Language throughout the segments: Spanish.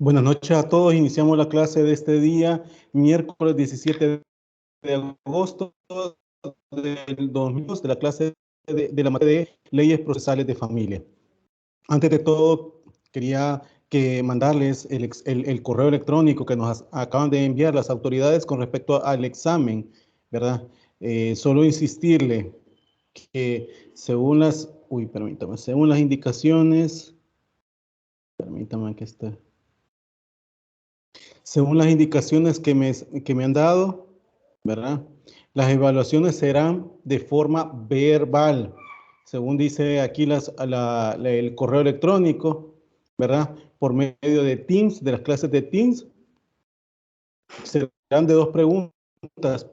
Buenas noches a todos. Iniciamos la clase de este día, miércoles 17 de agosto del 2002, de la clase de la materia de leyes procesales de familia. Antes de todo, quería mandarles el correo electrónico que nos acaban de enviar las autoridades con respecto al examen, ¿verdad? Solo insistirle que según las indicaciones, permítame que esté. Según las indicaciones que me han dado, ¿verdad? Las evaluaciones serán de forma verbal, según dice aquí el correo electrónico, ¿verdad? Por medio de Teams, de las clases de Teams, serán de 2 preguntas,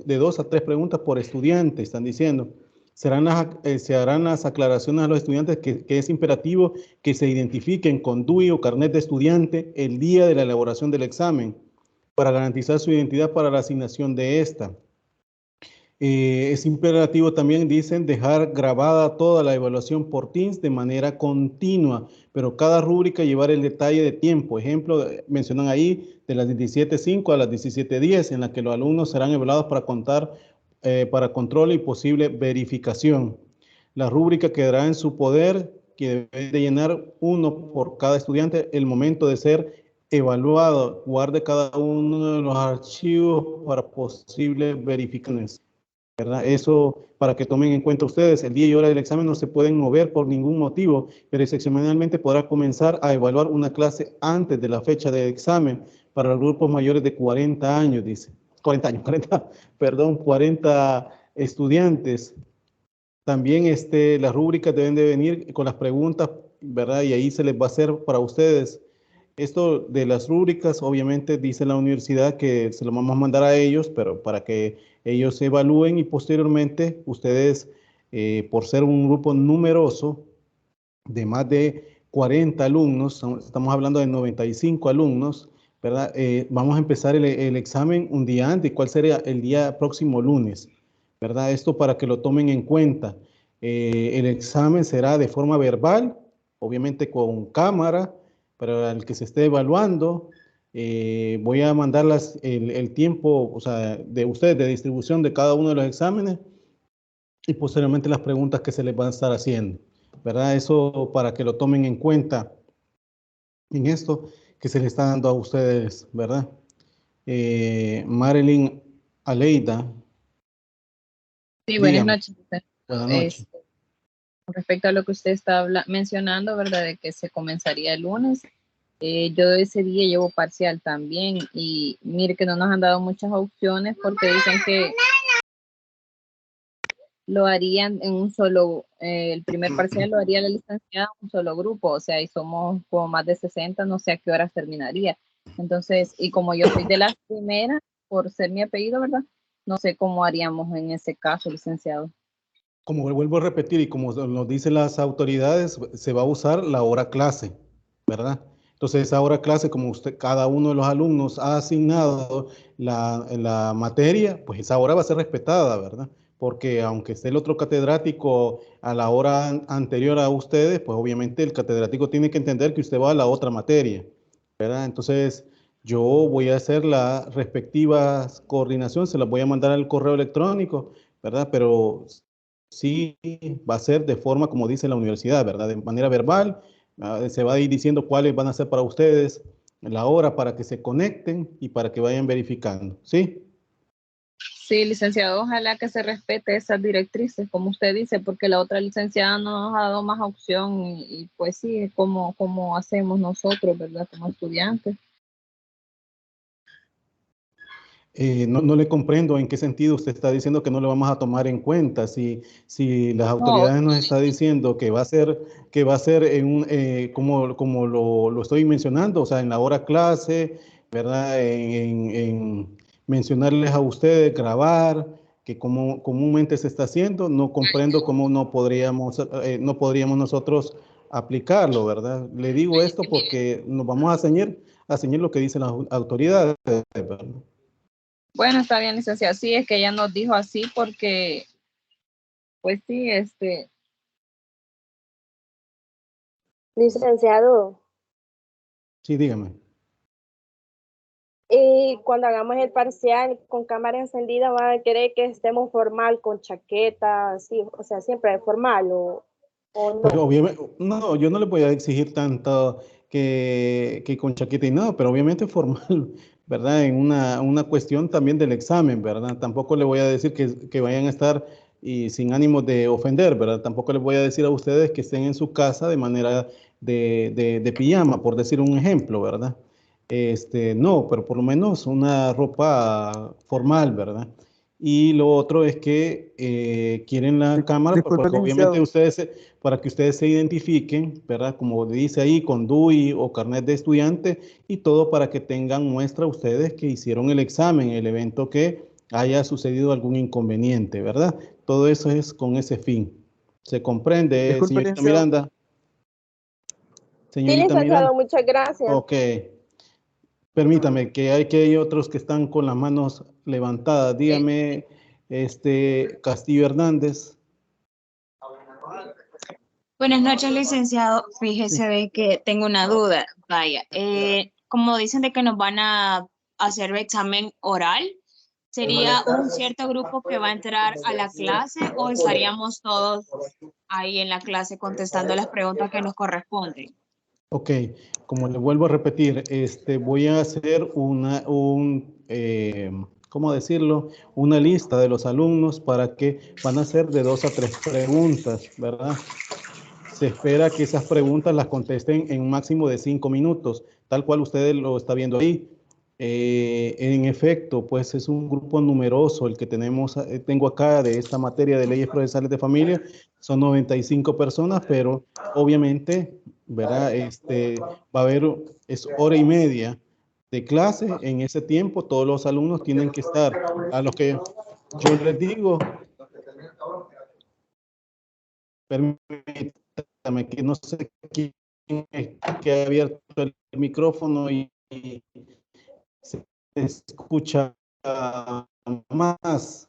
de 2 a 3 preguntas por estudiante, están diciendo. Se harán las aclaraciones a los estudiantes que es imperativo que se identifiquen con DUI o carnet de estudiante el día de la elaboración del examen para garantizar su identidad para la asignación de esta. Es imperativo también, dicen, dejar grabada toda la evaluación por Teams de manera continua, pero cada rúbrica llevar el detalle de tiempo. Ejemplo, mencionan ahí de las 17:05 a las 17:10, en la que los alumnos serán evaluados para control y posible verificación. La rúbrica quedará en su poder, que debe de llenar uno por cada estudiante el momento de ser evaluado. Guarde cada uno de los archivos para posibles verificaciones, ¿verdad? Eso para que tomen en cuenta ustedes, el día y hora del examen no se pueden mover por ningún motivo, pero excepcionalmente podrá comenzar a evaluar una clase antes de la fecha del examen para los grupos mayores de 40 años, dice. 40 años, 40 estudiantes. También las rúbricas deben de venir con las preguntas, ¿verdad? Y ahí se les va a hacer para ustedes. Esto de las rúbricas, obviamente dice la universidad que se lo vamos a mandar a ellos, pero para que ellos evalúen y posteriormente ustedes, por ser un grupo numeroso de más de 40 alumnos, estamos hablando de 95 alumnos, ¿verdad? Vamos a empezar el examen un día antes. ¿Cuál sería? El día próximo lunes, ¿verdad? Esto para que lo tomen en cuenta. El examen será de forma verbal, obviamente con cámara, para el que se esté evaluando. Voy a mandar el tiempo, o sea, de ustedes, de distribución de cada uno de los exámenes y posteriormente las preguntas que se les van a estar haciendo, ¿verdad? Eso para que lo tomen en cuenta en esto que se le está dando a ustedes, ¿verdad? Marilyn Aleida, Sí, buenas dígame, noches. buenas noches. Este, con respecto a lo que usted está mencionando, ¿verdad? De que se comenzaría el lunes. Yo ese día llevo parcial también y mire que no nos han dado muchas opciones porque dicen que lo harían en un solo, el primer parcial lo haría la licenciada en un solo grupo, o sea, y somos como más de 60, no sé a qué horas terminaría. Entonces, y como yo soy de las primeras, por ser mi apellido, ¿verdad? No sé cómo haríamos en ese caso, licenciado. Como vuelvo a repetir y como nos dicen las autoridades, se va a usar la hora clase, ¿verdad? Entonces, esa hora clase, como cada uno de los alumnos ha asignado la materia, pues esa hora va a ser respetada, ¿verdad? Porque aunque esté el otro catedrático a la hora anterior a ustedes, pues obviamente el catedrático tiene que entender que usted va a la otra materia, ¿verdad? Entonces, yo voy a hacer la respectiva coordinación, se las voy a mandar al correo electrónico, ¿verdad? Pero sí va a ser de forma como dice la universidad, ¿verdad? De manera verbal, se va a ir diciendo cuáles van a ser para ustedes la hora para que se conecten y para que vayan verificando, ¿sí? Sí, licenciado, ojalá que se respete esas directrices, como usted dice, porque la otra licenciada no nos ha dado más opción y pues sí, como hacemos nosotros, ¿verdad? Como estudiantes. No le comprendo en qué sentido usted está diciendo que no lo vamos a tomar en cuenta. Si las No, autoridades nos están diciendo que va a ser como lo estoy mencionando, o sea, en la hora clase, ¿verdad? En mencionarles a ustedes, grabar, que como comúnmente se está haciendo, no comprendo cómo no podríamos nosotros aplicarlo, ¿verdad? Le digo esto porque nos vamos a ceñir lo que dicen las autoridades, ¿verdad? bueno, está bien, licenciado. Sí, es que ella nos dijo así porque, pues sí, Licenciado, Sí, dígame. cuando hagamos el parcial con cámara encendida van a querer que estemos formal, con chaqueta, sí, o sea, siempre formal o no. Pues obviamente, no, yo no le voy a exigir tanto que con chaqueta y nada, pero obviamente formal, ¿verdad? En una cuestión también del examen, ¿verdad? Tampoco le voy a decir que vayan a estar y sin ánimo de ofender, ¿verdad? Tampoco les voy a decir a ustedes que estén en su casa de manera de pijama, por decir un ejemplo, ¿verdad? No, pero por lo menos una ropa formal, ¿verdad? Y lo otro es que quieren la cámara, pues, Disculpe, porque obviamente licenciado. para que ustedes se identifiquen, ¿verdad? Como dice ahí, con DUI o carnet de estudiante y todo para que tengan muestra ustedes que hicieron el examen, el evento que haya sucedido algún inconveniente, ¿verdad? Todo eso es con ese fin. ¿Se comprende, Disculpe, señorita licenciado. Miranda? Sí, Señorita Miranda. licenciado, muchas gracias. Ok. Permítame, que hay otros que están con las manos levantadas. Dígame, Castillo Hernández. Buenas noches, licenciado. Fíjese Sí. de que tengo una duda. Vaya, como dicen de que nos van a hacer examen oral, ¿sería un cierto grupo que va a entrar a la clase o estaríamos todos ahí en la clase contestando las preguntas que nos corresponden? Ok, como le vuelvo a repetir, voy a hacer ¿cómo decirlo? Una lista de los alumnos para que van a hacer de 2 a 3 preguntas, ¿verdad? Se espera que esas preguntas las contesten en un máximo de 5 minutos, tal cual ustedes lo está viendo ahí. En efecto, pues es un grupo numeroso el que tengo acá de esta materia de leyes procesales de familia. Son 95 personas, pero obviamente, ¿verdad? Va a haber, es hora y media de clase. En ese tiempo, todos los alumnos tienen que estar. A los que yo les digo, permítame que no sé quién es que ha abierto el micrófono y se escucha más.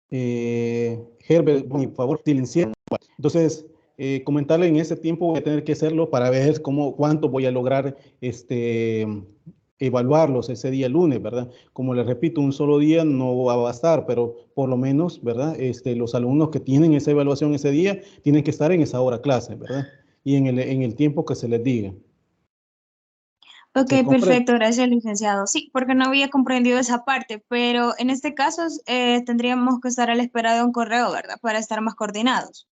Herbert, por favor, silenciar. Entonces, comentarle en ese tiempo voy a tener que hacerlo para ver cuánto voy a lograr evaluarlos ese día lunes, ¿verdad? Como les repito, un solo día no va a bastar, pero por lo menos, ¿verdad? Los alumnos que tienen esa evaluación ese día tienen que estar en esa hora clase, ¿verdad? Y en el tiempo que se les diga. Ok, ¿Se comprende? perfecto, gracias, licenciado. Sí, porque no había comprendido esa parte, pero en este caso tendríamos que estar a la espera de un correo, ¿verdad? Para estar más coordinados.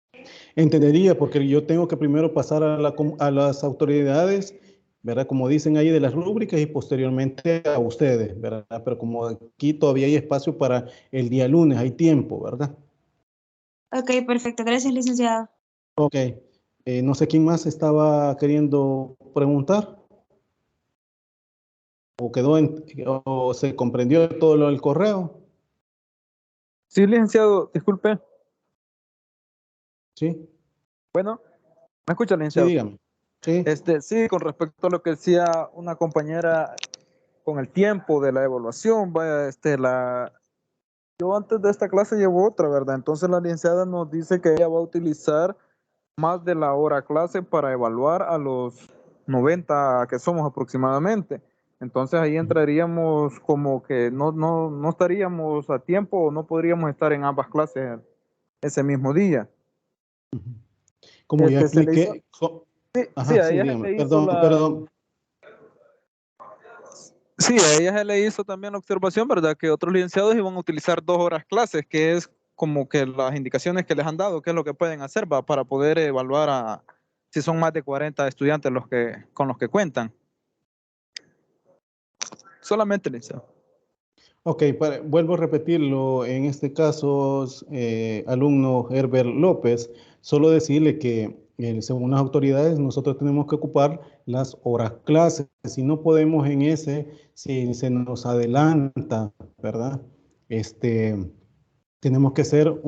Entendería, porque yo tengo que primero pasar a las autoridades, ¿verdad? Como dicen ahí de las rúbricas y posteriormente a ustedes, ¿verdad? Pero como aquí todavía hay espacio para el día lunes, hay tiempo, ¿verdad? Ok, perfecto, gracias, licenciado. Ok. No sé quién más estaba queriendo preguntar o o se comprendió todo lo del correo. Sí, licenciado, disculpe. Sí, Bueno, ¿me escucha, sí, licenciado? dígame. Sí. Sí, con respecto a lo que decía una compañera con el tiempo de la evaluación, vaya, yo antes de esta clase llevo otra, ¿verdad? Entonces la licenciada nos dice que ella va a utilizar más de la hora clase para evaluar a los 90 que somos aproximadamente. Entonces ahí entraríamos como que no estaríamos a tiempo o no podríamos estar en ambas clases ese mismo día. Como ya Se le hizo, expliqué. sí, Ajá, a sí, ella se dígame. le hizo Perdón. sí, a ella se le hizo también la observación, ¿verdad? Que otros licenciados iban a utilizar 2 horas clases, que es como que las indicaciones que les han dado, qué es lo que pueden hacer, ¿va? Para poder evaluar si son más de 40 estudiantes con los que cuentan. Solamente, licenciado. Ok, vuelvo a repetirlo. En este caso, alumno Herbert López, solo decirle que según las autoridades nosotros tenemos que ocupar las horas clases. Si no podemos si se nos adelanta, ¿verdad? Tenemos que hacer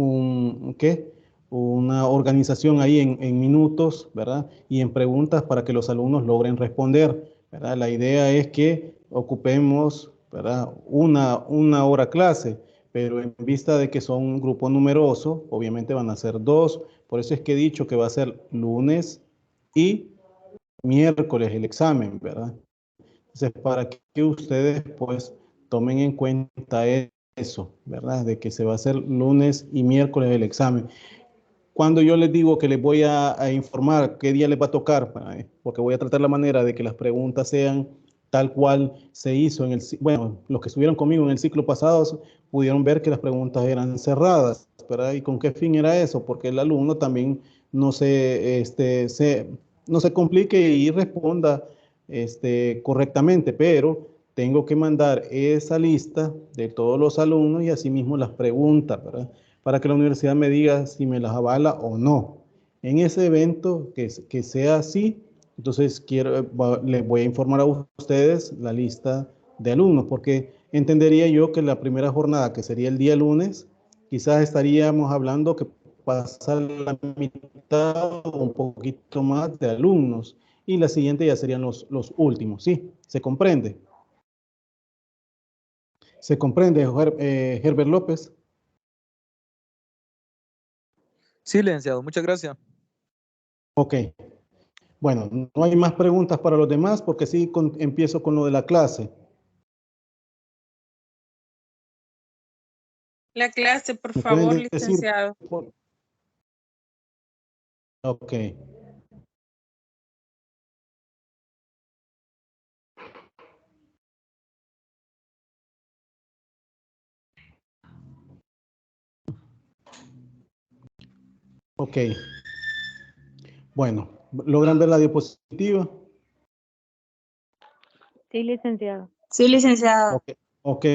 una organización ahí en minutos, ¿verdad? Y en preguntas para que los alumnos logren responder, ¿verdad? La idea es que ocupemos, ¿verdad? Una hora clase, pero en vista de que son un grupo numeroso, obviamente van a ser 2. Por eso es que he dicho que va a ser lunes y miércoles el examen, ¿verdad? Entonces, para que ustedes pues tomen en cuenta eso, ¿verdad? De que se va a hacer lunes y miércoles el examen. Cuando yo les digo que les voy a informar qué día les va a tocar, porque voy a tratar la manera de que las preguntas sean tal cual se hizo en el, bueno, los que estuvieron conmigo en el ciclo pasado pudieron ver que las preguntas eran cerradas, ¿verdad? ¿Y con qué fin era eso? Porque el alumno también no no se complique y responda correctamente, pero tengo que mandar esa lista de todos los alumnos y asimismo las preguntas, ¿verdad? Para que la universidad me diga si me las avala o no. En ese evento que sea así, entonces les voy a informar a ustedes la lista de alumnos, porque entendería yo que la primera jornada, que sería el día lunes, quizás estaríamos hablando que pasa la mitad o un poquito más de alumnos, y la siguiente ya serían los últimos, ¿sí? ¿Se comprende? ¿Se comprende, Herbert López? Sí, licenciado, muchas gracias. Ok. Bueno, no hay más preguntas para los demás porque sí empiezo con lo de la clase. La clase, por ¿Me favor, pueden decir? licenciado. Ok. Ok. Bueno, ¿logran ver la diapositiva? Sí, licenciado. Sí, licenciado. Ok. Ok.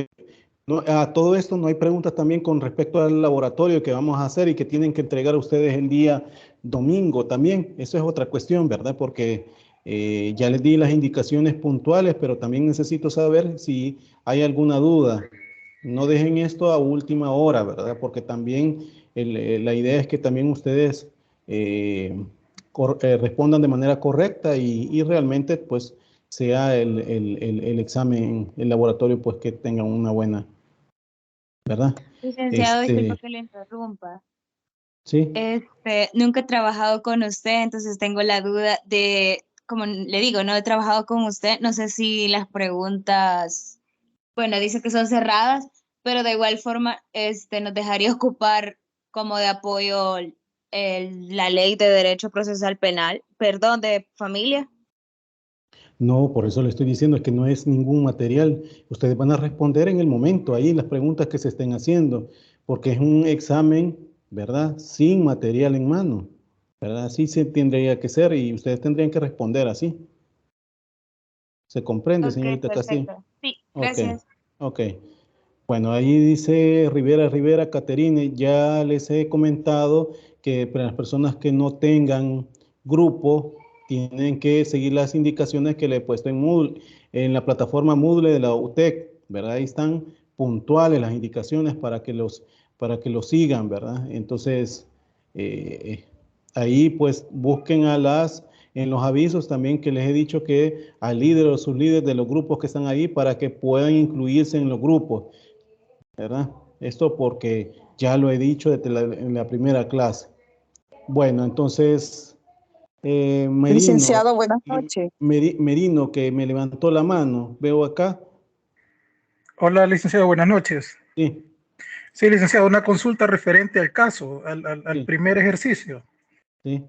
No, a todo esto no hay preguntas también con respecto al laboratorio que vamos a hacer y que tienen que entregar ustedes el día domingo también. Eso es otra cuestión, ¿verdad? Porque ya les di las indicaciones puntuales, pero también necesito saber si hay alguna duda. No dejen esto a última hora, ¿verdad? Porque también la idea es que también ustedes respondan de manera correcta y realmente pues sea el examen, el laboratorio, pues que tenga una buena, ¿verdad? Licenciado, disculpa que le interrumpa. Sí. Nunca he trabajado con usted, entonces tengo la duda de, como le digo, no he trabajado con usted, no sé si las preguntas, bueno, dice que son cerradas, pero de igual forma, nos dejaría ocupar como de apoyo la ley de derecho procesal penal, perdón, de familia. No, por eso le estoy diciendo, es que no es ningún material. Ustedes van a responder en el momento, ahí las preguntas que se estén haciendo, porque es un examen, ¿verdad? Sin material en mano, ¿verdad? Así se tendría que ser y ustedes tendrían que responder así. ¿Se comprende, Ok, señorita Castillo? perfecto. Sí, Ok, gracias. ok. Bueno, ahí dice Rivera, Caterine, ya les he comentado que para las personas que no tengan grupo, tienen que seguir las indicaciones que le he puesto en Moodle, en la plataforma Moodle de la UTEC, ¿verdad? Ahí están puntuales las indicaciones para que los sigan, ¿verdad? Entonces, ahí pues busquen en los avisos también que les he dicho que al líder o sus líderes de los grupos que están ahí para que puedan incluirse en los grupos, ¿verdad? Esto porque ya lo he dicho en la primera clase. Bueno, entonces, Merino, Licenciado, buenas noches. Merino, que me levantó la mano, veo acá. Hola, licenciado, buenas noches. Sí, Sí, licenciado, una consulta referente al caso, al sí, primer ejercicio. sí.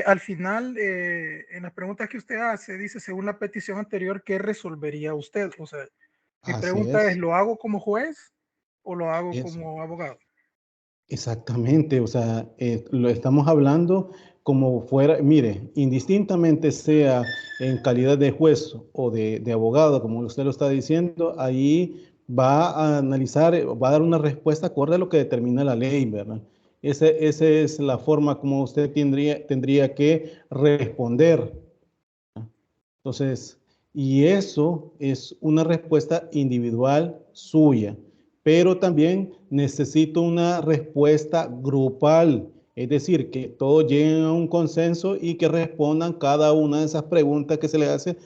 Al final, en las preguntas que usted hace, dice, según la petición anterior, ¿qué resolvería usted? O sea, mi Así pregunta es, es. ¿lo hago como juez o lo hago Es, como abogado? exactamente, o sea, lo estamos hablando como fuera, mire, indistintamente sea en calidad de juez o de abogado, como usted lo está diciendo, ahí va a analizar, va a dar una respuesta acorde a lo que determina la ley, ¿verdad? Esa es la forma como usted tendría que responder. Entonces, y eso es una respuesta individual suya, pero también necesito una respuesta grupal, es decir, que todos lleguen a un consenso y que respondan cada una de esas preguntas que se les hace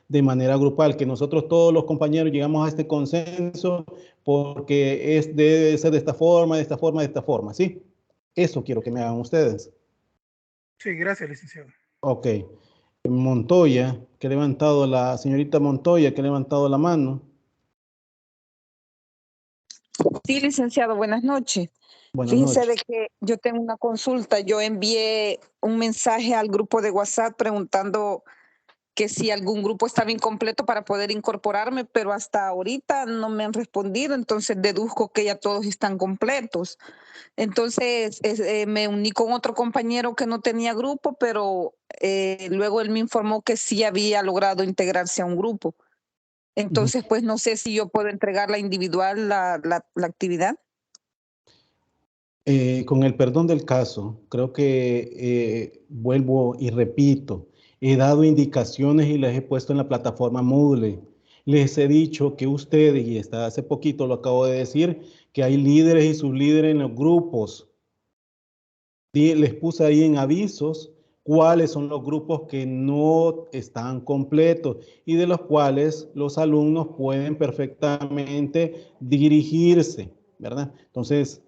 de manera grupal, que nosotros todos los compañeros llegamos a este consenso porque debe ser de esta forma, de esta forma, de esta forma, ¿sí? Eso quiero que me hagan ustedes. Sí, gracias, licenciado. Ok. Montoya, que ha levantado la señorita Montoya, que ha levantado la mano. Sí, licenciado, buenas noches. Buenas Fíjese noches. de que yo tengo una consulta. Yo envié un mensaje al grupo de WhatsApp preguntando que si algún grupo estaba incompleto para poder incorporarme, pero hasta ahorita no me han respondido, entonces deduzco que ya todos están completos. Entonces me uní con otro compañero que no tenía grupo, pero luego él me informó que sí había logrado integrarse a un grupo. Entonces, pues no sé si yo puedo entregarla individual la actividad. Con el perdón del caso, creo que vuelvo y repito, he dado indicaciones y les he puesto en la plataforma Moodle. Les he dicho que ustedes, y hasta hace poquito lo acabo de decir, que hay líderes y sublíderes en los grupos. Les puse ahí en avisos cuáles son los grupos que no están completos y de los cuales los alumnos pueden perfectamente dirigirse, ¿verdad? Entonces,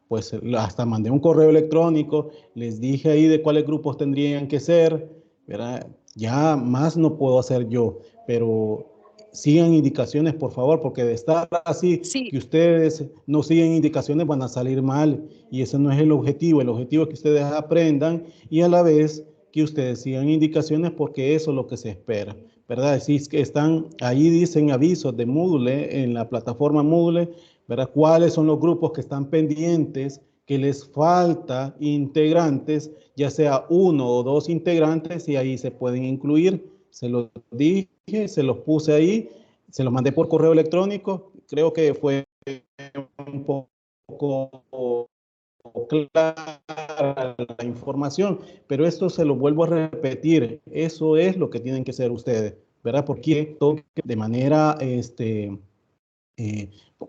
pues hasta mandé un correo electrónico, les dije ahí de cuáles grupos tendrían que ser, ¿verdad? Ya más no puedo hacer yo, pero sigan indicaciones, por favor, porque de estar así, Sí. que ustedes no siguen indicaciones, van a salir mal. Y ese no es el objetivo. El objetivo es que ustedes aprendan y a la vez que ustedes sigan indicaciones porque eso es lo que se espera, ¿verdad? Si es que están, ahí dicen avisos de Moodle, en la plataforma Moodle, ¿verdad? ¿Cuáles son los grupos que están pendientes, que les falta integrantes, ya sea uno o dos integrantes y ahí se pueden incluir? Se los dije, se los puse ahí, se los mandé por correo electrónico, creo que fue un poco clara la información, pero esto se lo vuelvo a repetir, eso es lo que tienen que hacer ustedes, ¿verdad? Porque de manera,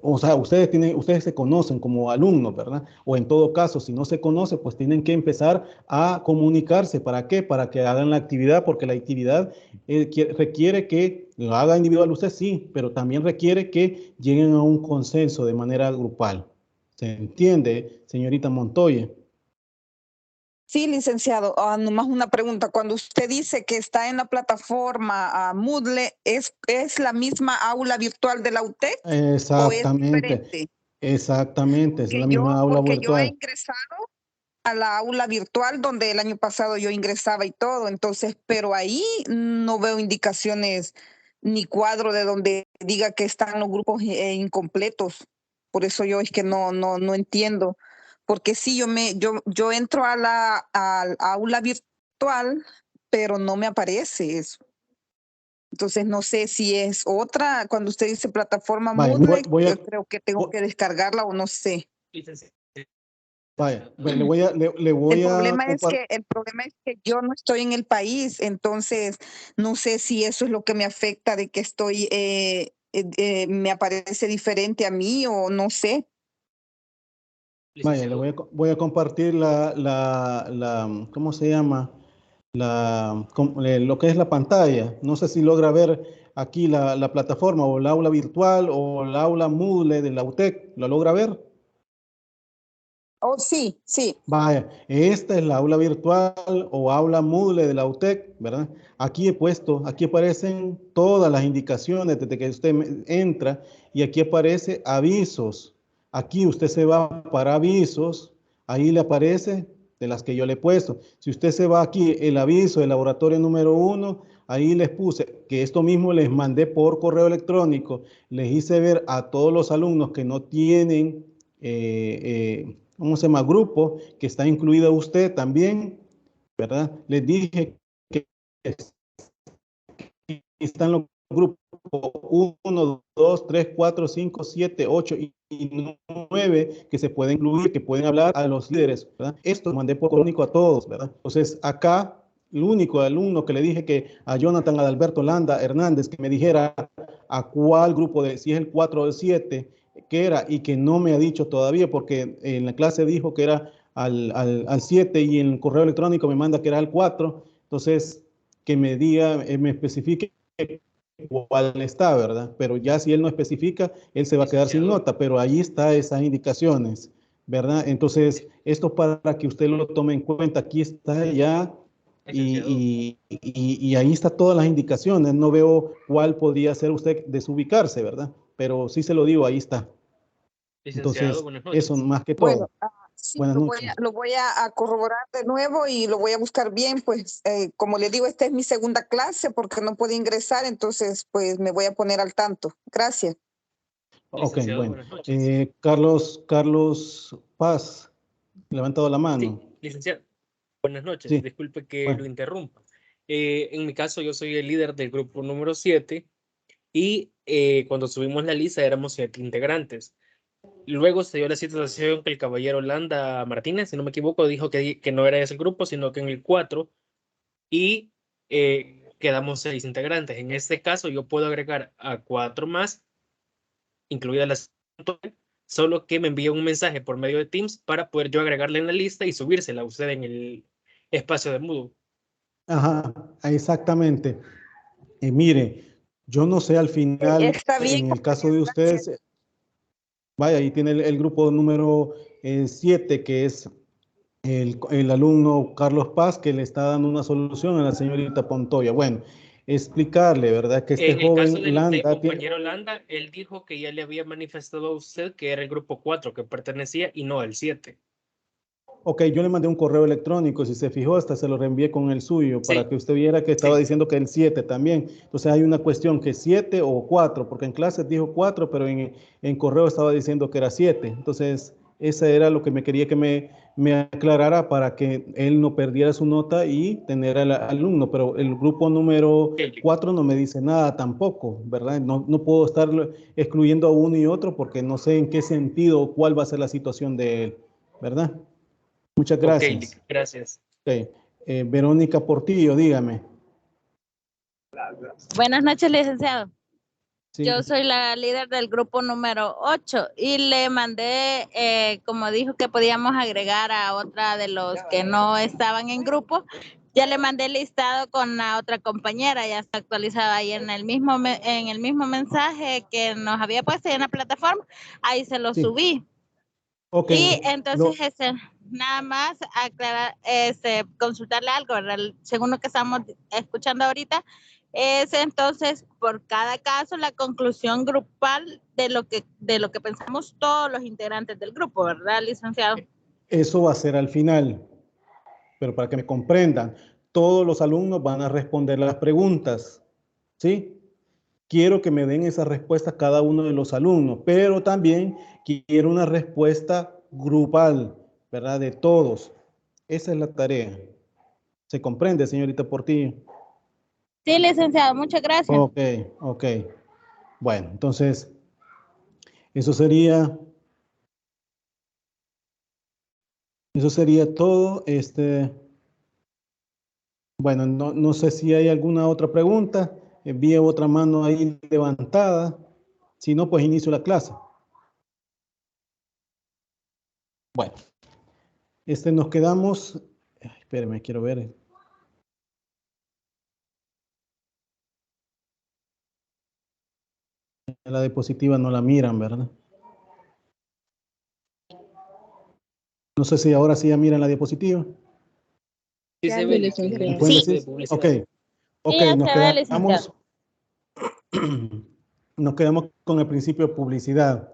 o sea, ustedes se conocen como alumnos, ¿verdad? O en todo caso, si no se conoce, pues tienen que empezar a comunicarse. ¿Para qué? Para que hagan la actividad, porque la actividad requiere que lo haga individual usted, sí, pero también requiere que lleguen a un consenso de manera grupal. ¿Se entiende, señorita Montoya? Sí, licenciado. Nomás una pregunta. Cuando usted dice que está en la plataforma Moodle, ¿es la misma aula virtual de la UTEC o es Exactamente, diferente? exactamente, es la misma aula Porque yo he virtual. ingresado a la aula virtual donde el año pasado yo ingresaba y todo, entonces, pero ahí no veo indicaciones ni cuadro de donde diga que están los grupos incompletos. Por eso yo es que no entiendo. Porque sí, yo entro a la aula virtual, pero no me aparece eso. Entonces no sé si es otra, cuando usted dice plataforma Vaya, Moodle, voy a, creo que tengo que descargarla o no sé. vaya, le voy a El problema es que yo no estoy en el país, entonces no sé si eso es lo que me afecta de que estoy, me aparece diferente a mí o no sé. vaya, voy a compartir ¿cómo se llama? Lo que es la pantalla. No sé si logra ver aquí la plataforma o el aula virtual o el aula Moodle de la UTEC. ¿Lo logra ver? Oh, sí, sí. Vaya, esta es la aula virtual o aula Moodle de la UTEC, ¿verdad? Aquí he puesto, aquí aparecen todas las indicaciones desde que usted entra y aquí aparece avisos. Aquí usted se va para avisos, ahí le aparece de las que yo le he puesto. Si usted se va aquí, el aviso del laboratorio número 1, ahí les puse que esto mismo les mandé por correo electrónico, les hice ver a todos los alumnos que no tienen ¿cómo se llama? Grupo, que está incluida usted también, ¿verdad? Les dije que están los grupos 1, 2, 3, 4, 5, 7, 8 y 9 que se pueden incluir, que pueden hablar a los líderes, ¿verdad? Esto lo mandé por crónico a todos, ¿verdad? Entonces, acá, el único alumno que le dije que a Jonathan Adalberto Landa Hernández, que me dijera a cuál grupo, si es el 4 o el 7, que era, y que no me ha dicho todavía, porque en la clase dijo que era al 7 y en el correo electrónico me manda que era al 4, entonces que me diga, me especifique cuál está, ¿verdad? Pero ya si él no especifica, él se va a quedar sin nota, pero ahí está esas indicaciones, ¿verdad? Entonces, esto para que usted lo tome en cuenta, aquí está ya y ahí está todas las indicaciones. No veo cuál podría ser usted desubicarse, ¿verdad? Pero sí se lo digo, ahí está. Licenciado, Entonces, buenas noches. eso más que todo. Bueno, sí, Buenas lo noches. voy a corroborar de nuevo y lo voy a buscar bien, pues como le digo, esta es mi segunda clase porque no puedo ingresar, entonces pues me voy a poner al tanto. Gracias. Ok, Licenciado, bueno. buenas noches. Carlos Paz, levantado la mano. Sí, licenciado, buenas noches. Sí, Disculpe que bueno. lo interrumpa. En mi caso, yo soy el líder del grupo número 7 y cuando subimos la lista éramos 7 integrantes. Luego se dio la situación que el caballero Landa Martínez, si no me equivoco, dijo que no era ese el grupo, sino que en el 4 y quedamos 6 integrantes. En este caso, yo puedo agregar a 4 más, incluida la solo que me envíe un mensaje por medio de Teams para poder yo agregarle en la lista y subírsela a usted en el espacio de Moodle. Ajá, exactamente. Mire, yo no sé al final, Está bien. en el caso de ustedes, vaya, ahí tiene el grupo número 7, que es el alumno Carlos Paz, que le está dando una solución a la señorita Pontoya. Bueno, explicarle, ¿verdad? Que este En el caso joven del Landa tiene... compañero Landa, él dijo que ya le había manifestado a usted que era el grupo 4 que pertenecía y no el 7. Ok, yo le mandé un correo electrónico, si se fijó, hasta se lo reenvié con el suyo, para Sí, que usted viera que estaba sí. diciendo que el 7 también. Entonces hay una cuestión que 7 o 4, porque en clases dijo 4, pero en correo estaba diciendo que era 7. Entonces, esa era lo que me quería que me aclarara para que él no perdiera su nota y tener al alumno. Pero el grupo número 4 no me dice nada tampoco, ¿verdad? No puedo estar excluyendo a uno y otro porque no sé en qué sentido o cuál va a ser la situación de él, ¿verdad? Muchas gracias. Ok, gracias. Okay. Verónica Portillo, dígame. Buenas noches, licenciado. Sí. Yo soy la líder del grupo número 8 y le mandé, como dijo que podíamos agregar a otra de los que no estaban en grupo, ya le mandé el listado con la otra compañera, ya está actualizado ahí en el mismo mensaje que nos había puesto en la plataforma, ahí se lo subí. Okay. Y entonces nada más aclarar, consultarle algo, ¿verdad? Según lo que estamos escuchando ahorita, es entonces por cada caso la conclusión grupal de lo que pensamos todos los integrantes del grupo, ¿verdad, licenciado? Eso va a ser al final, pero para que me comprendan, todos los alumnos van a responder las preguntas, ¿sí? Quiero que me den esa respuesta cada uno de los alumnos, pero también quiero una respuesta grupal, ¿verdad? De todos. Esa es la tarea. ¿Se comprende, señorita Portillo? Sí, licenciado, muchas gracias. Ok. Bueno, entonces, eso sería todo. Bueno, no sé si hay alguna otra pregunta. Vi otra mano ahí levantada. Si no, pues inicio la clase. Bueno, nos quedamos. Espérenme, quiero ver. La diapositiva no la miran, ¿verdad? No sé si ahora sí ya miran la diapositiva. Sí, se ve, licenciado. ¿Me pueden decir? Ok, nos quedamos con el principio de publicidad.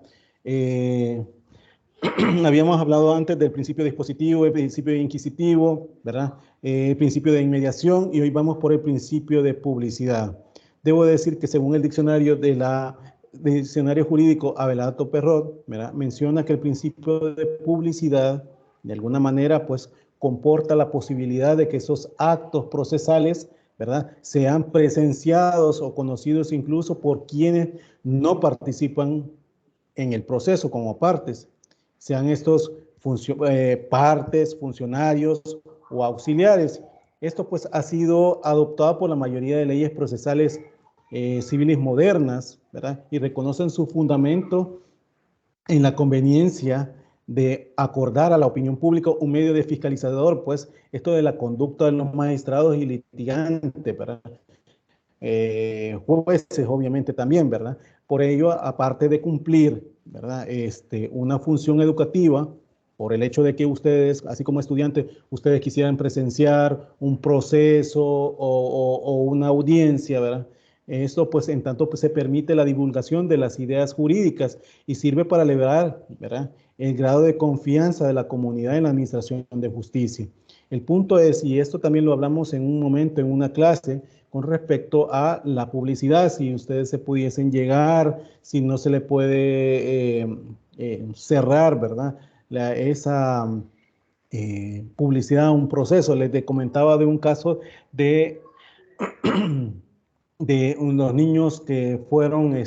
Habíamos hablado antes del principio dispositivo, el principio inquisitivo, ¿verdad? El principio de inmediación y hoy vamos por el principio de publicidad. Debo decir que según el diccionario diccionario jurídico Abelardo Perrot, ¿verdad? Menciona que el principio de publicidad, de alguna manera, pues comporta la posibilidad de que esos actos procesales, ¿verdad?, sean presenciados o conocidos incluso por quienes no participan en el proceso como partes, sean estos partes, funcionarios o auxiliares. Esto pues ha sido adoptado por la mayoría de leyes procesales civiles modernas, ¿verdad? Y reconocen su fundamento en la conveniencia de acordar a la opinión pública un medio de fiscalizador, pues esto de la conducta de los magistrados y litigantes, ¿verdad? Jueces obviamente también, ¿verdad? Por ello, aparte de cumplir, ¿verdad? Una función educativa, por el hecho de que ustedes, así como estudiantes, ustedes quisieran presenciar un proceso o una audiencia, ¿verdad? Esto, pues, en tanto pues, se permite la divulgación de las ideas jurídicas y sirve para elevar, ¿verdad?, el grado de confianza de la comunidad en la administración de justicia. El punto es, y esto también lo hablamos en un momento en una clase, con respecto a la publicidad, si ustedes se pudiesen llegar, si no se le puede cerrar, ¿verdad?, esa publicidad a un proceso. Les comentaba de un caso de unos niños que fueron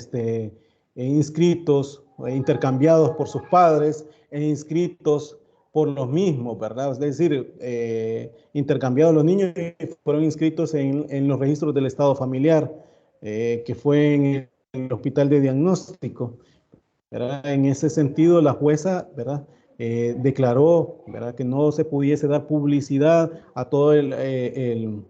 inscritos, intercambiados por sus padres e inscritos por los mismos, ¿verdad? Es decir, intercambiados los niños y fueron inscritos en los registros del estado familiar, que fue en el hospital de diagnóstico, ¿verdad? En ese sentido, la jueza, ¿verdad?, declaró, ¿verdad?, que no se pudiese dar publicidad a todo el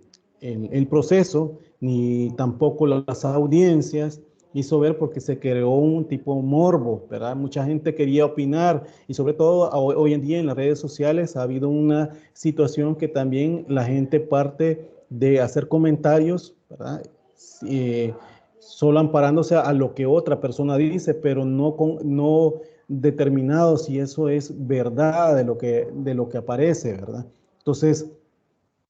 proceso, ni tampoco las audiencias. Hizo ver porque se creó un tipo morbo, ¿verdad? Mucha gente quería opinar y sobre todo hoy en día en las redes sociales ha habido una situación que también la gente parte de hacer comentarios, ¿verdad?, solo amparándose a lo que otra persona dice, pero no determinado si eso es verdad de lo que aparece, ¿verdad? Entonces,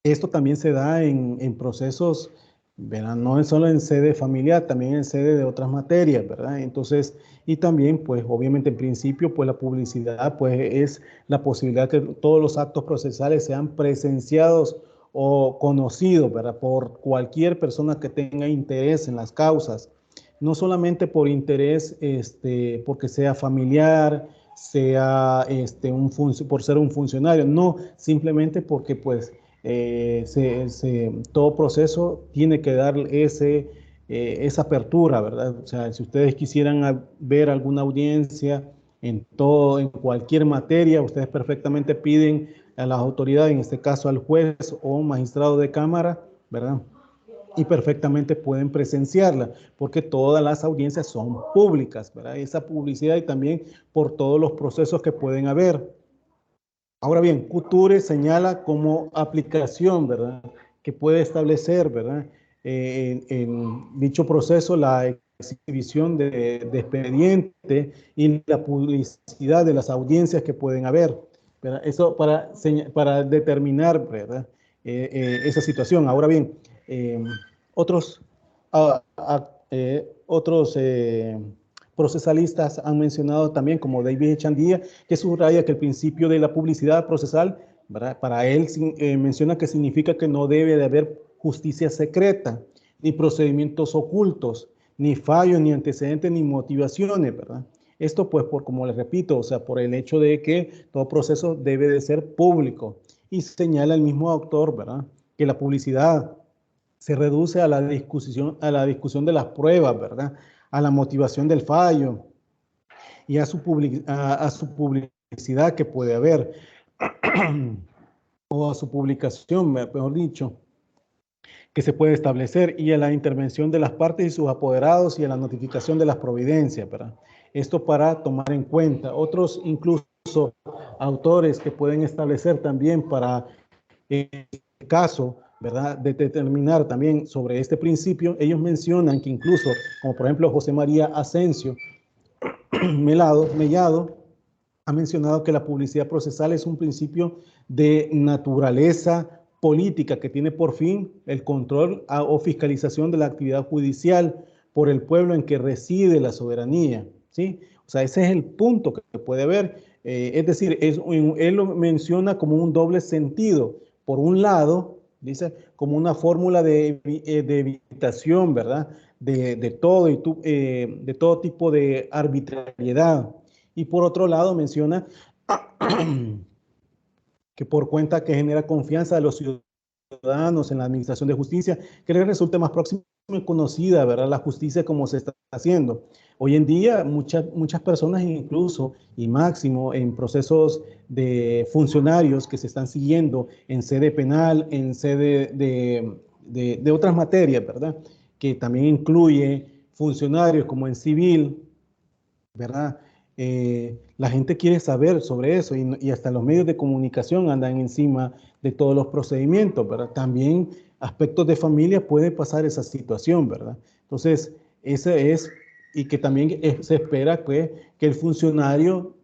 esto también se da en procesos, ¿verdad?, no solo en sede familiar, también en sede de otras materias, ¿verdad? Entonces, y también, pues, obviamente, en principio, pues, la publicidad, pues, es la posibilidad que todos los actos procesales sean presenciados o conocidos, ¿verdad?, por cualquier persona que tenga interés en las causas, no solamente por interés, porque sea familiar, sea por ser un funcionario, no, simplemente porque, pues, todo proceso tiene que dar esa apertura, ¿verdad? O sea, si ustedes quisieran ver alguna audiencia en cualquier materia, ustedes perfectamente piden a las autoridades, en este caso al juez o magistrado de cámara, ¿verdad?, y perfectamente pueden presenciarla, porque todas las audiencias son públicas, ¿verdad? Esa publicidad y también por todos los procesos que pueden haber. Ahora bien, Couture señala como aplicación, ¿verdad?, que puede establecer, ¿verdad?, en dicho proceso la exhibición de expediente y la publicidad de las audiencias que pueden haber, ¿verdad? Eso para determinar, ¿verdad?, esa situación. Ahora bien, otros procesalistas han mencionado también, como David Echandía, que subraya que el principio de la publicidad procesal, ¿verdad?, para él menciona que significa que no debe de haber justicia secreta, ni procedimientos ocultos, ni fallos, ni antecedentes, ni motivaciones, ¿verdad? Esto, pues, como les repito, o sea, por el hecho de que todo proceso debe de ser público. Y señala el mismo autor, ¿verdad?, que la publicidad se reduce a la discusión de las pruebas, ¿verdad?, a la motivación del fallo y a su publicidad que puede haber, o a su publicación, mejor dicho, que se puede establecer, y a la intervención de las partes y sus apoderados y a la notificación de las providencias, ¿verdad? Esto para tomar en cuenta. Otros incluso autores que pueden establecer también para el caso, ¿verdad?, de determinar también sobre este principio, ellos mencionan que incluso, como por ejemplo José María Asensio Mellado, ha mencionado que la publicidad procesal es un principio de naturaleza política que tiene por fin el control o fiscalización de la actividad judicial por el pueblo en que reside la soberanía, ¿sí? O sea, ese es el punto que puede haber. Es decir, él lo menciona como un doble sentido. Por un lado, dice, como una fórmula de evitación, ¿verdad?, de todo tipo de arbitrariedad. Y por otro lado menciona que por cuenta que genera confianza de los ciudadanos en la administración de justicia, que les resulte más próxima y conocida, ¿verdad?, la justicia como se está haciendo. Hoy en día muchas personas incluso y máximo en procesos de funcionarios que se están siguiendo en sede penal, en sede de otras materias, ¿verdad?, que también incluye funcionarios como en civil, ¿verdad?, la gente quiere saber sobre eso y hasta los medios de comunicación andan encima de todos los procedimientos, ¿verdad? También aspectos de familia puede pasar esa situación, ¿verdad? Entonces, ese es, y que también se espera pues, que el funcionario,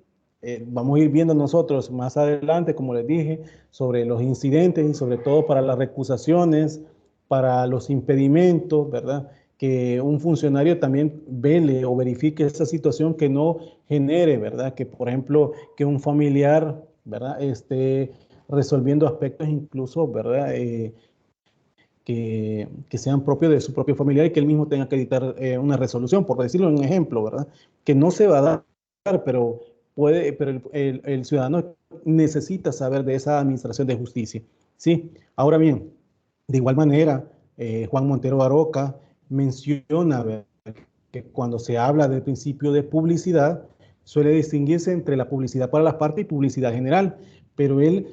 vamos a ir viendo nosotros más adelante, como les dije, sobre los incidentes y sobre todo para las recusaciones, para los impedimentos, ¿verdad? Que un funcionario también vele o verifique esa situación que no genere, ¿verdad? Que, por ejemplo, que un familiar, ¿verdad? Esté resolviendo aspectos incluso, ¿verdad? Que sean propios de su propio familiar y que él mismo tenga que dictar una resolución, por decirlo un ejemplo, ¿verdad? Que no se va a dar, pero el ciudadano necesita saber de esa administración de justicia, ¿sí? Ahora bien, de igual manera, Juan Montero Aroca menciona, ¿verdad?, que cuando se habla del principio de publicidad, suele distinguirse entre la publicidad para las partes y publicidad general, pero él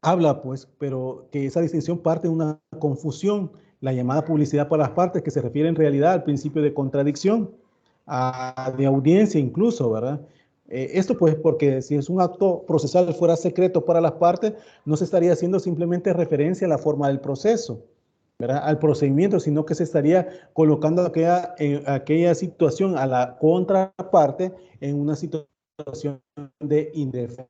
habla, pues, pero que esa distinción parte de una confusión, la llamada publicidad para las partes, que se refiere en realidad al principio de contradicción, de audiencia incluso, ¿verdad? Esto pues porque si es un acto procesal fuera secreto para las partes, no se estaría haciendo simplemente referencia a la forma del proceso, ¿verdad?, al procedimiento, sino que se estaría colocando aquella situación a la contraparte en una situación de indefensión,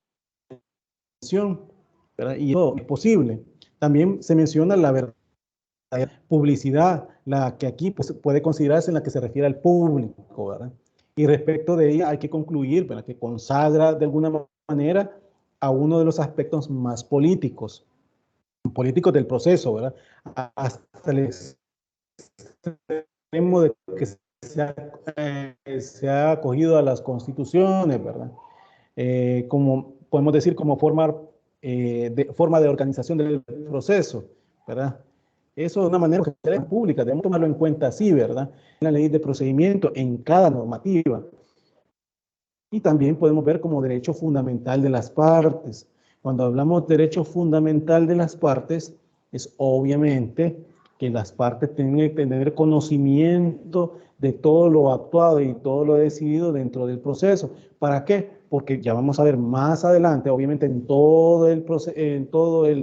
¿verdad? Y eso es posible. También se menciona la verdadera publicidad, la que aquí pues, puede considerarse en la que se refiere al público, ¿verdad? Y respecto de ella hay que concluir, ¿verdad?, que consagra de alguna manera a uno de los aspectos más políticos del proceso, ¿verdad? Hasta el extremo de que se ha acogido a las constituciones, ¿verdad? Como podemos decir, como forma de organización del proceso, ¿verdad? Eso de una manera pública, debemos tomarlo en cuenta así, ¿verdad? En la ley de procedimiento, en cada normativa. Y también podemos ver como derecho fundamental de las partes. Cuando hablamos de derecho fundamental de las partes, es obviamente que las partes tienen que tener conocimiento de todo lo actuado y todo lo decidido dentro del proceso. ¿Para qué? Porque ya vamos a ver más adelante, obviamente en todo el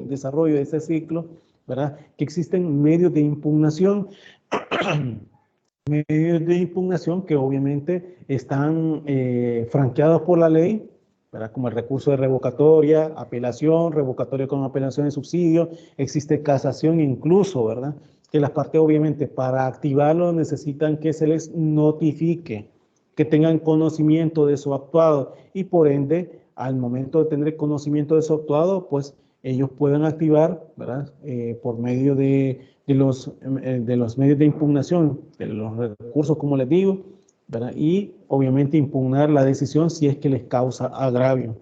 desarrollo de este ciclo, ¿verdad?, que existen medios de impugnación, que obviamente están franqueados por la ley, ¿verdad?, como el recurso de revocatoria, apelación, revocatoria con apelación de subsidio, existe casación incluso, ¿verdad?, que las partes obviamente para activarlo necesitan que se les notifique, que tengan conocimiento de su actuado y por ende, al momento de tener conocimiento de su actuado, pues ellos pueden activar, ¿verdad?, por medio de los medios de impugnación, de los recursos, como les digo, ¿verdad?, y obviamente impugnar la decisión si es que les causa agravio.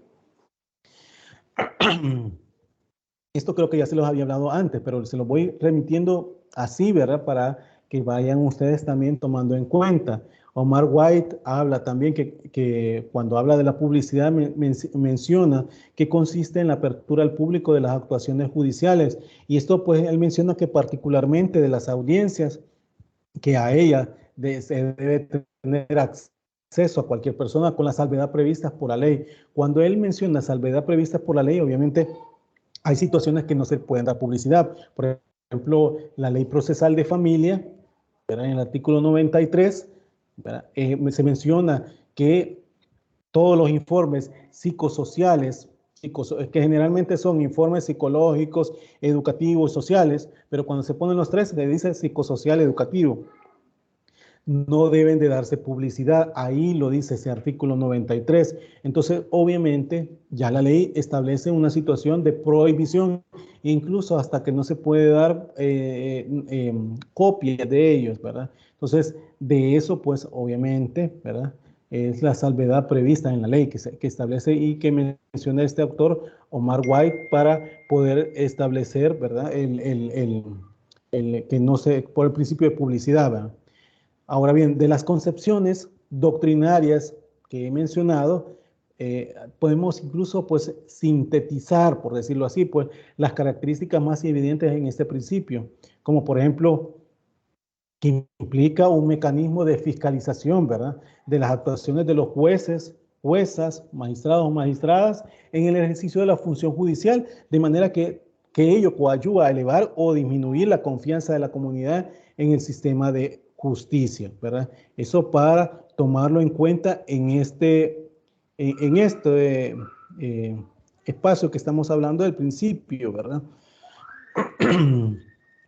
Esto creo que ya se los había hablado antes, pero se los voy remitiendo así, ¿verdad?, para que vayan ustedes también tomando en cuenta. Omar White habla también que cuando habla de la publicidad menciona que consiste en la apertura al público de las actuaciones judiciales. Y esto pues él menciona que particularmente de las audiencias, que a ella se debe tener acceso a cualquier persona con la salvedad prevista por la ley. Cuando él menciona salvedad prevista por la ley, obviamente hay situaciones que no se pueden dar publicidad. Por ejemplo, la ley procesal de familia, ¿verdad?, en el artículo 93, se menciona que todos los informes psicosociales, que generalmente son informes psicológicos, educativos, sociales, pero cuando se ponen los tres, se dice psicosocial, educativo, no deben de darse publicidad. Ahí lo dice ese artículo 93. Entonces, obviamente, ya la ley establece una situación de prohibición, incluso hasta que no se puede dar copia de ellos, ¿verdad? Entonces, de eso, pues, obviamente, ¿verdad?, es la salvedad prevista en la ley que establece y que menciona este autor, Omar White, para poder establecer, ¿verdad?, que no se, por el principio de publicidad, ¿verdad? Ahora bien, de las concepciones doctrinarias que he mencionado, podemos incluso pues sintetizar, por decirlo así, pues las características más evidentes en este principio, como por ejemplo que implica un mecanismo de fiscalización, ¿verdad?, de las actuaciones de los jueces, juezas, magistrados o magistradas en el ejercicio de la función judicial, de manera que ello coadyuva a elevar o disminuir la confianza de la comunidad en el sistema de justicia, ¿verdad? Eso para tomarlo en cuenta en este espacio que estamos hablando del principio, ¿verdad?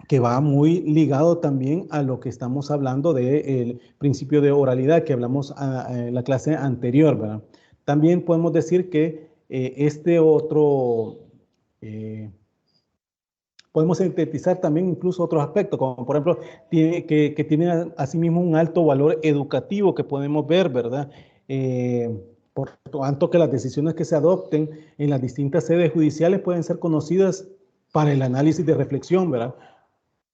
Que va muy ligado también a lo que estamos hablando del principio de oralidad que hablamos en la clase anterior, ¿verdad? También podemos decir que podemos sintetizar también incluso otros aspectos, como por ejemplo, que tiene asimismo un alto valor educativo que podemos ver, ¿verdad? Por tanto que las decisiones que se adopten en las distintas sedes judiciales pueden ser conocidas para el análisis de reflexión, ¿verdad?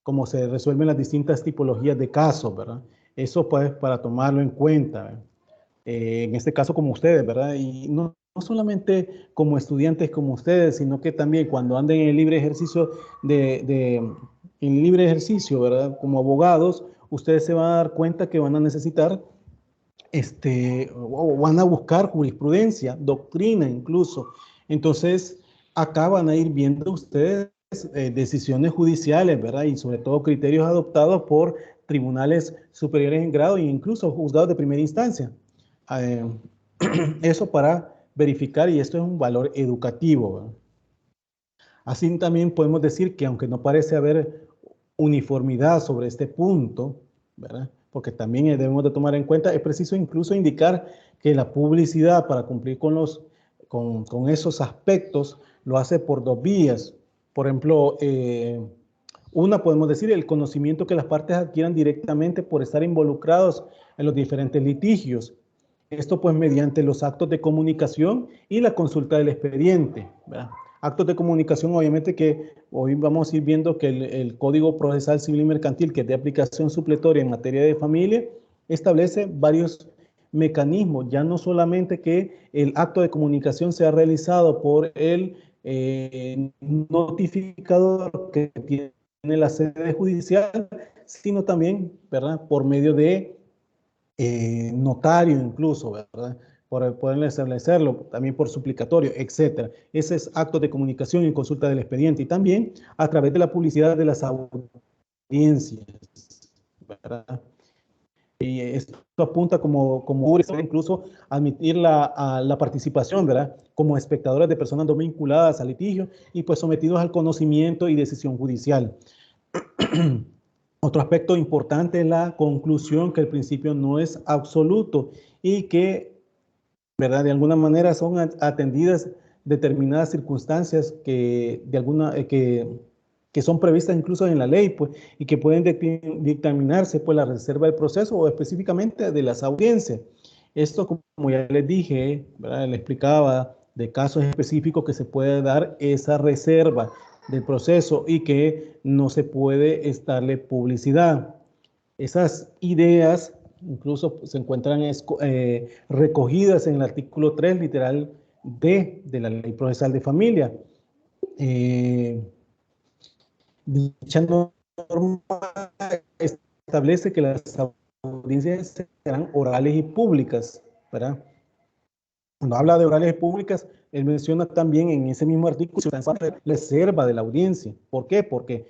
Cómo se resuelven las distintas tipologías de casos, ¿verdad? Eso pues para tomarlo en cuenta, ¿verdad? En este caso como ustedes, ¿verdad? Y no solamente como estudiantes como ustedes, sino que también cuando anden en el libre ejercicio ¿verdad? Como abogados, ustedes se van a dar cuenta que van a necesitar o van a buscar jurisprudencia, doctrina incluso. Entonces, acá van a ir viendo ustedes decisiones judiciales, ¿verdad? Y sobre todo criterios adoptados por tribunales superiores en grado e incluso juzgados de primera instancia. Eso para verificar, y esto es un valor educativo, ¿verdad? Así también podemos decir que aunque no parece haber uniformidad sobre este punto, ¿verdad?, porque también debemos de tomar en cuenta, es preciso incluso indicar que la publicidad para cumplir con esos aspectos lo hace por dos vías. Por ejemplo, una podemos decir el conocimiento que las partes adquieran directamente por estar involucrados en los diferentes litigios. Esto pues mediante los actos de comunicación y la consulta del expediente, ¿verdad? Actos de comunicación, obviamente que hoy vamos a ir viendo que el Código Procesal Civil y Mercantil, que es de aplicación supletoria en materia de familia, establece varios mecanismos, ya no solamente que el acto de comunicación sea realizado por el notificador que tiene la sede judicial, sino también, ¿verdad?, por medio de notario incluso, ¿verdad?, por poder establecerlo, también por suplicatorio, etcétera. Ese es acto de comunicación y consulta del expediente, y también a través de la publicidad de las audiencias, ¿verdad? Y esto apunta como incluso admitir la participación, ¿verdad?, como espectadores de personas no vinculadas al litigio y pues sometidos al conocimiento y decisión judicial. Otro aspecto importante es la conclusión, que el principio no es absoluto y que, ¿verdad?, de alguna manera son atendidas determinadas circunstancias que son previstas incluso en la ley, pues, y que pueden dictaminarse por la reserva del proceso o específicamente de las audiencias. Esto, como ya les dije, ¿verdad?, les explicaba de casos específicos que se puede dar esa reserva del proceso y que no se puede darle publicidad. Esas ideas incluso se encuentran recogidas en el artículo 3, literal D, de la Ley Procesal de Familia. Dicha norma establece que las audiencias serán orales y públicas, ¿verdad? Cuando habla de orales y públicas, él menciona también en ese mismo artículo la reserva de la audiencia. ¿Por qué? Porque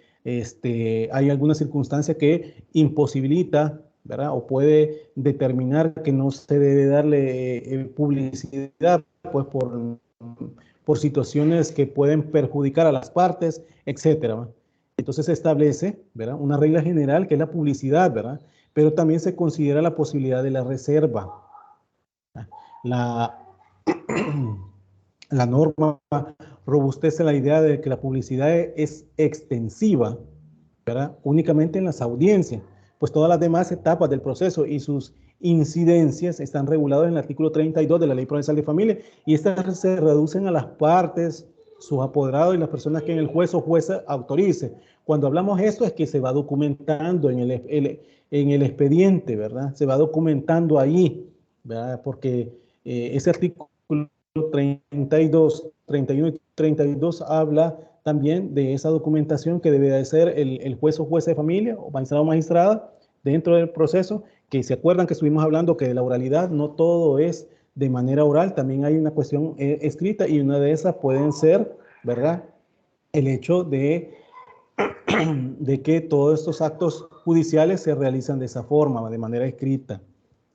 hay alguna circunstancia que imposibilita, ¿verdad?, o puede determinar que no se debe darle publicidad, pues por situaciones que pueden perjudicar a las partes, etcétera. Entonces se establece, ¿verdad?, una regla general que es la publicidad, ¿verdad?, pero también se considera la posibilidad de la reserva. La norma robustece la idea de que la publicidad es extensiva, ¿verdad?, únicamente en las audiencias, pues todas las demás etapas del proceso y sus incidencias están reguladas en el artículo 32 de la Ley Procesal de Familia, y estas se reducen a las partes, sus apoderados y las personas que en el juez o jueza autorice. Cuando hablamos de esto es que se va documentando en el expediente, ¿verdad? Se va documentando ahí, ¿verdad? Porque ese artículo 32, 31 y 32 habla también de esa documentación que debe de hacer el juez o jueza de familia o magistrado o magistrada dentro del proceso, que se acuerdan que estuvimos hablando que de la oralidad no todo es de manera oral, también hay una cuestión escrita, y una de esas pueden ser, ¿verdad?, el hecho de que todos estos actos judiciales se realizan de esa forma, de manera escrita,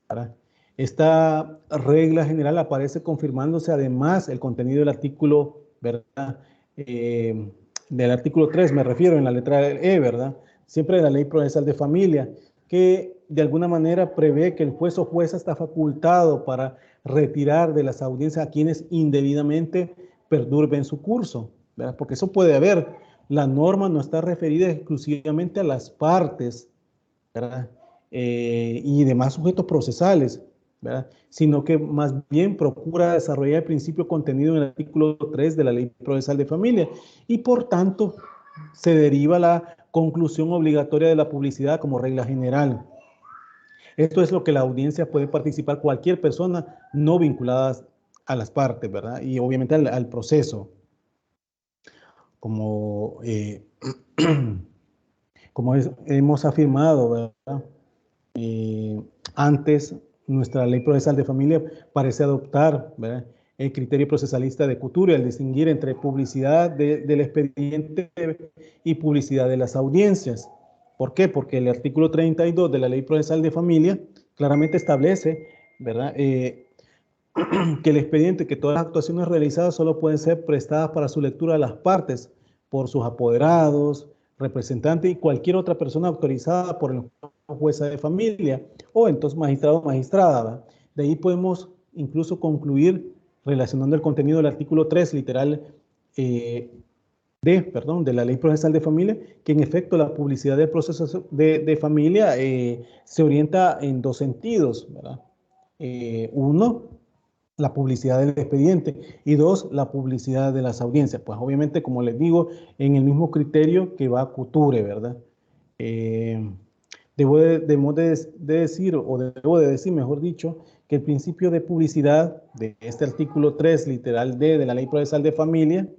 ¿verdad? Esta regla general aparece confirmándose además el contenido del artículo, ¿verdad? Del artículo 3, me refiero, en la letra E, ¿verdad? Siempre de la Ley Procesal de Familia, que de alguna manera prevé que el juez o jueza está facultado para retirar de las audiencias a quienes indebidamente perturben su curso, ¿verdad? Porque eso puede haber. La norma no está referida exclusivamente a las partes, ¿verdad? Y demás sujetos procesales, ¿verdad? Sino que más bien procura desarrollar el principio contenido en el artículo 3 de la Ley Procesal de Familia, y por tanto se deriva la conclusión obligatoria de la publicidad como regla general. Esto es lo que la audiencia puede participar cualquier persona no vinculada a las partes, ¿verdad? Y obviamente al proceso. Como, hemos afirmado, ¿verdad? Antes, nuestra Ley Procesal de Familia parece adoptar, ¿verdad?, el criterio procesalista de Couture al distinguir entre publicidad del expediente y publicidad de las audiencias. ¿Por qué? Porque el artículo 32 de la Ley Procesal de Familia claramente establece, ¿verdad?, que el expediente, que todas las actuaciones realizadas solo pueden ser prestadas para su lectura a las partes por sus apoderados, representantes y cualquier otra persona autorizada por el jueza de familia o entonces magistrado o magistrada, ¿verdad? De ahí podemos incluso concluir, relacionando el contenido del artículo 3, literal de la Ley Procesal de Familia, que en efecto la publicidad del proceso de familia se orienta en dos sentidos, ¿verdad? Uno, la publicidad del expediente, y dos, la publicidad de las audiencias. Pues obviamente, como les digo, en el mismo criterio que va a Couture, ¿verdad? Debo de decir, mejor dicho, que el principio de publicidad de este artículo 3, literal D, de la Ley Procesal de Familia,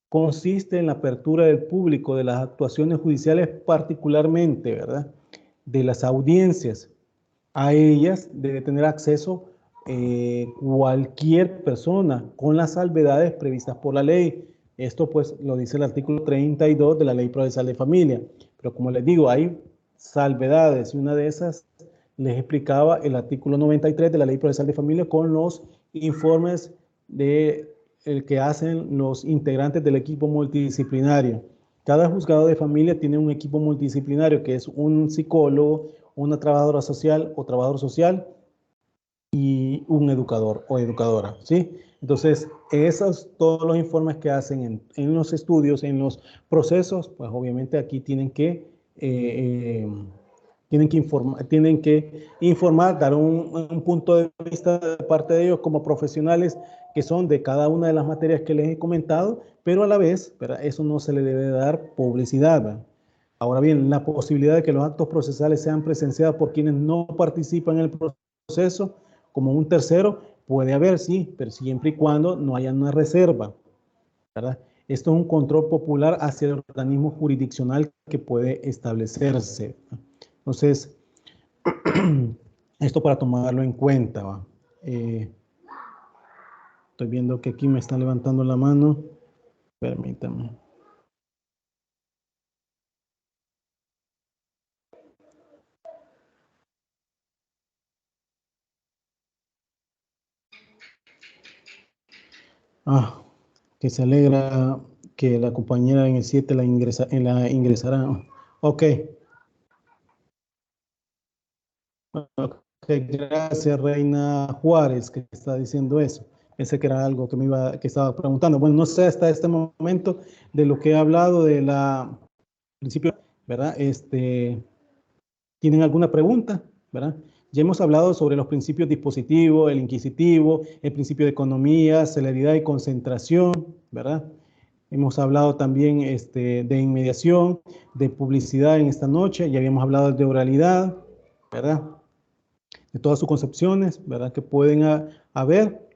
consiste en la apertura del público de las actuaciones judiciales, particularmente, ¿verdad?, de las audiencias. A ellas debe tener acceso cualquier persona, con las salvedades previstas por la ley. Esto pues lo dice el artículo 32 de la Ley Procesal de Familia. Pero como les digo, hay salvedades, y una de esas les explicaba el artículo 93 de la Ley Procesal de Familia con los informes que hacen los integrantes del equipo multidisciplinario. Cada juzgado de familia tiene un equipo multidisciplinario que es un psicólogo, una trabajadora social o trabajador social y un educador o educadora, ¿sí? Entonces, todos los informes que hacen en los estudios, en los procesos, pues obviamente aquí tienen que informar, dar un punto de vista de parte de ellos como profesionales que son de cada una de las materias que les he comentado, pero a la vez, ¿verdad?, eso no se le debe dar publicidad, ¿verdad? Ahora bien, la posibilidad de que los actos procesales sean presenciados por quienes no participan en el proceso, como un tercero, puede haber, sí, pero siempre y cuando no haya una reserva, ¿verdad? Esto es un control popular hacia el organismo jurisdiccional que puede establecerse. Entonces, esto para tomarlo en cuenta, ¿va? Estoy viendo que aquí me están levantando la mano. Permítame. Que se alegra que la compañera en el 7 la ingresará. Ok. Ok, gracias, Reina Juárez, que está diciendo eso. Pensé que era algo que estaba preguntando. Bueno, no sé hasta este momento de lo que he hablado de la principio, ¿verdad? ¿Tienen alguna pregunta? ¿Verdad? Ya hemos hablado sobre los principios dispositivos, el inquisitivo, el principio de economía, celeridad y concentración, ¿verdad? Hemos hablado también de inmediación, de publicidad en esta noche, ya habíamos hablado de oralidad, ¿verdad? De todas sus concepciones, ¿verdad?, que pueden haber.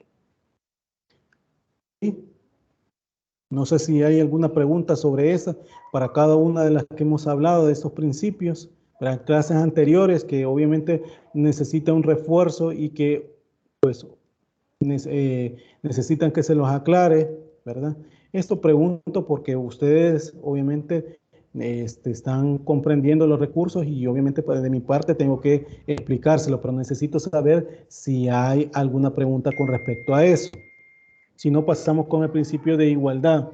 ¿Sí? No sé si hay alguna pregunta sobre esa, para cada una de las que hemos hablado de estos principios, para clases anteriores que obviamente necesita un refuerzo y que pues necesitan que se los aclare, ¿verdad? Esto pregunto porque ustedes obviamente están comprendiendo los recursos y obviamente pues, de mi parte tengo que explicárselo, pero necesito saber si hay alguna pregunta con respecto a eso. Si no, pasamos con el principio de igualdad.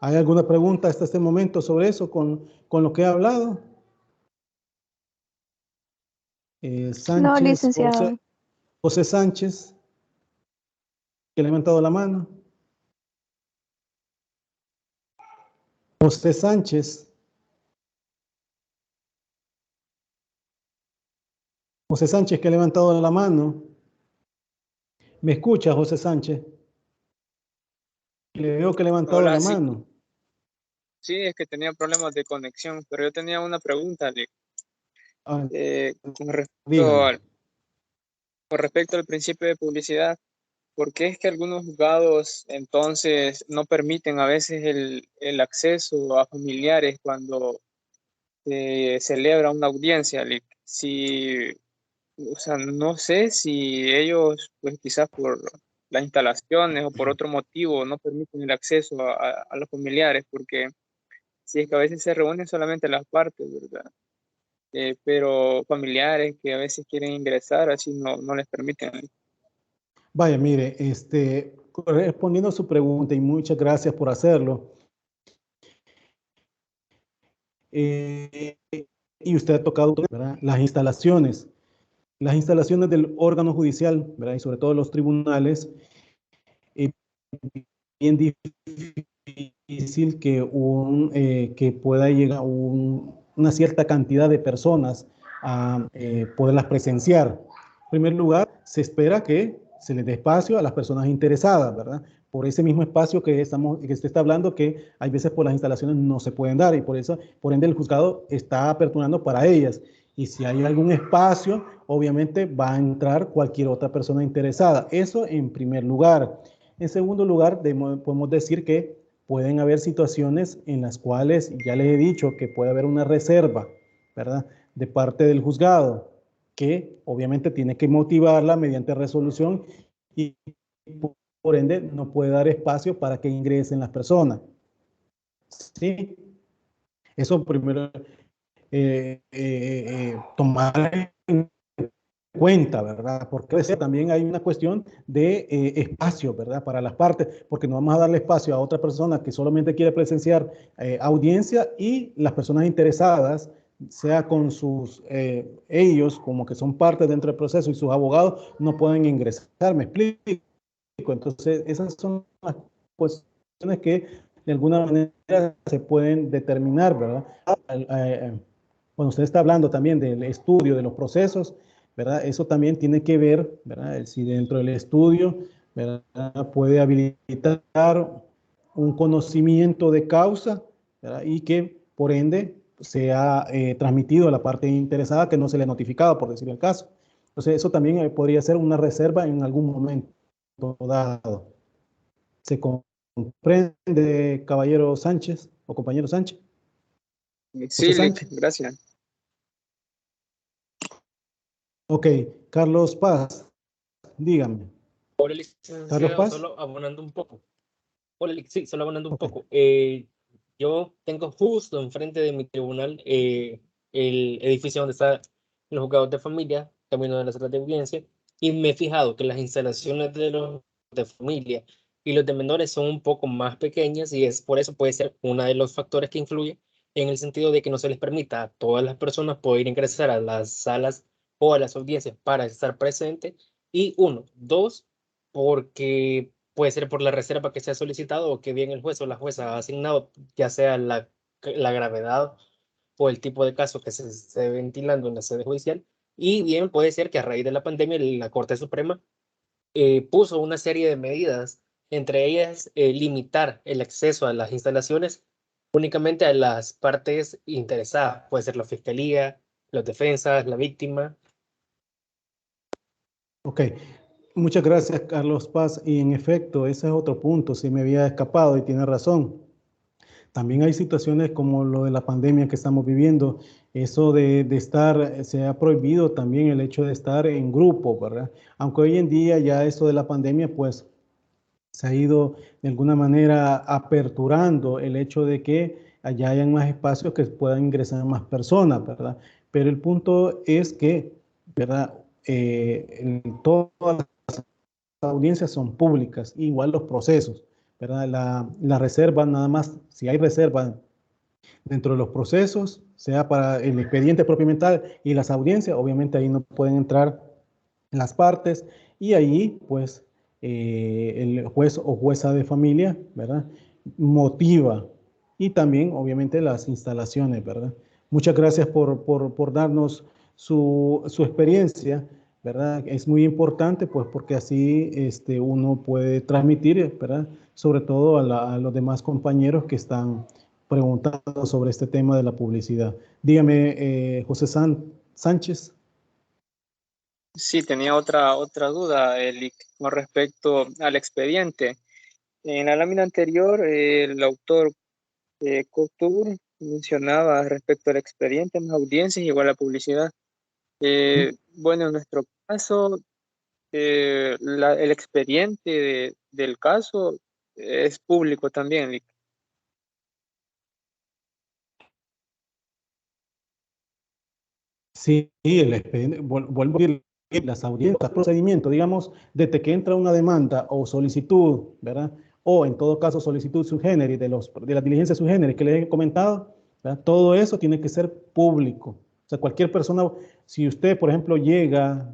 ¿Hay alguna pregunta hasta este momento sobre eso con lo que he hablado? Sánchez, No, licenciado. José Sánchez, que ha levantado la mano. José Sánchez. José Sánchez, que ha levantado la mano. ¿Me escucha, José Sánchez? Le veo que ha levantado Hola, la sí. mano. Sí, es que tenía problemas de conexión, pero yo tenía una pregunta, Alex. Ah, con respecto dígame. al, con respecto al principio de publicidad. ¿Por qué es que algunos juzgados entonces no permiten a veces el acceso a familiares cuando se celebra una audiencia, Alex? Si, o sea, no sé si ellos, pues quizás por las instalaciones o por otro motivo, no permiten el acceso a los familiares, porque si es que a veces se reúnen solamente las partes, ¿verdad? Pero familiares que a veces quieren ingresar, así no les permiten. Vaya, mire, respondiendo a su pregunta y muchas gracias por hacerlo. Y usted ha tocado, ¿verdad?, las instalaciones del órgano judicial, ¿verdad?, y sobre todo los tribunales. Bien difícil que pueda llegar una cierta cantidad de personas a poderlas presenciar. En primer lugar, se espera que se les dé espacio a las personas interesadas, ¿verdad? Por ese mismo espacio que usted está hablando, que hay veces por las instalaciones no se pueden dar y por eso, por ende, el juzgado está aperturando para ellas. Y si hay algún espacio, obviamente va a entrar cualquier otra persona interesada. Eso en primer lugar. En segundo lugar, podemos decir que pueden haber situaciones en las cuales, ya les he dicho, que puede haber una reserva, ¿verdad?, de parte del juzgado, que obviamente tiene que motivarla mediante resolución y por ende no puede dar espacio para que ingresen las personas. ¿Sí? Eso primero, tomar en cuenta, ¿verdad? Porque también hay una cuestión de espacio, ¿verdad?, para las partes, porque no vamos a darle espacio a otra persona que solamente quiere presenciar audiencia y las personas interesadas, sea con ellos como que son parte dentro del proceso y sus abogados no pueden ingresar, ¿me explico? Entonces, esas son las cuestiones que de alguna manera se pueden determinar, ¿verdad? Cuando usted está hablando también del estudio de los procesos, ¿verdad?, eso también tiene que ver, ¿verdad?, si dentro del estudio, ¿verdad?, puede habilitar un conocimiento de causa, ¿verdad?, y que por ende sea transmitido a la parte interesada que no se le ha notificado, por decir el caso. Entonces, eso también podría ser una reserva en algún momento dado. ¿Se comprende, caballero Sánchez o compañero Sánchez? Sí, Sánchez. gracias. Ok, Carlos Paz, dígame. Hola, licenciado, Carlos Paz. solo abonando un poco. Hola, sí, solo abonando un Okay. poco. Yo tengo justo enfrente de mi tribunal el edificio donde están los juzgados de familia, camino de las salas de audiencia, y me he fijado que las instalaciones de los de familia y los de menores son un poco más pequeñas y es por eso puede ser uno de los factores que influye en el sentido de que no se les permita a todas las personas poder ingresar a las salas o a las audiencias para estar presentes. Y uno, dos, porque puede ser por la reserva que se ha solicitado o que bien el juez o la jueza ha asignado, ya sea la gravedad o el tipo de caso que se esté ventilando en la sede judicial. Y bien puede ser que a raíz de la pandemia la Corte Suprema puso una serie de medidas, entre ellas limitar el acceso a las instalaciones únicamente a las partes interesadas, puede ser la fiscalía, las defensas, la víctima. Ok, muchas gracias, Carlos Paz. Y en efecto, ese es otro punto, si me había escapado y tiene razón. también hay situaciones como lo de la pandemia que estamos viviendo, eso de estar, se ha prohibido también el hecho de estar en grupo, ¿verdad? Aunque hoy en día ya esto de la pandemia, pues, se ha ido de alguna manera aperturando el hecho de que allá hayan más espacios que puedan ingresar más personas, ¿verdad? Pero el punto es que, ¿verdad? Todas las audiencias son públicas, igual los procesos, ¿verdad? La reserva, nada más, si hay reserva dentro de los procesos, sea para el expediente propiamente tal y las audiencias, obviamente ahí no pueden entrar las partes y ahí, pues, el juez o jueza de familia, ¿verdad? Motiva y también, obviamente, las instalaciones, ¿verdad? Muchas gracias por darnos su experiencia, ¿verdad? Es muy importante, pues, porque así uno puede transmitir, ¿verdad? Sobre todo a los demás compañeros que están preguntando sobre este tema de la publicidad. Dígame, José Sánchez. Sí, tenía otra duda, Eli, con respecto al expediente. En la lámina anterior, el autor Couture mencionaba respecto al expediente en las audiencias igual a la publicidad. Bueno, en nuestro caso, el expediente del caso es público también, Eli. Sí, el expediente, vuelvo a decir, las audiencias, procedimiento, digamos, desde que entra una demanda o solicitud, ¿verdad? O en todo caso solicitud sui generis de las diligencias sui generis que les he comentado, ¿verdad? Todo eso tiene que ser público. O sea, cualquier persona, si usted, por ejemplo, llega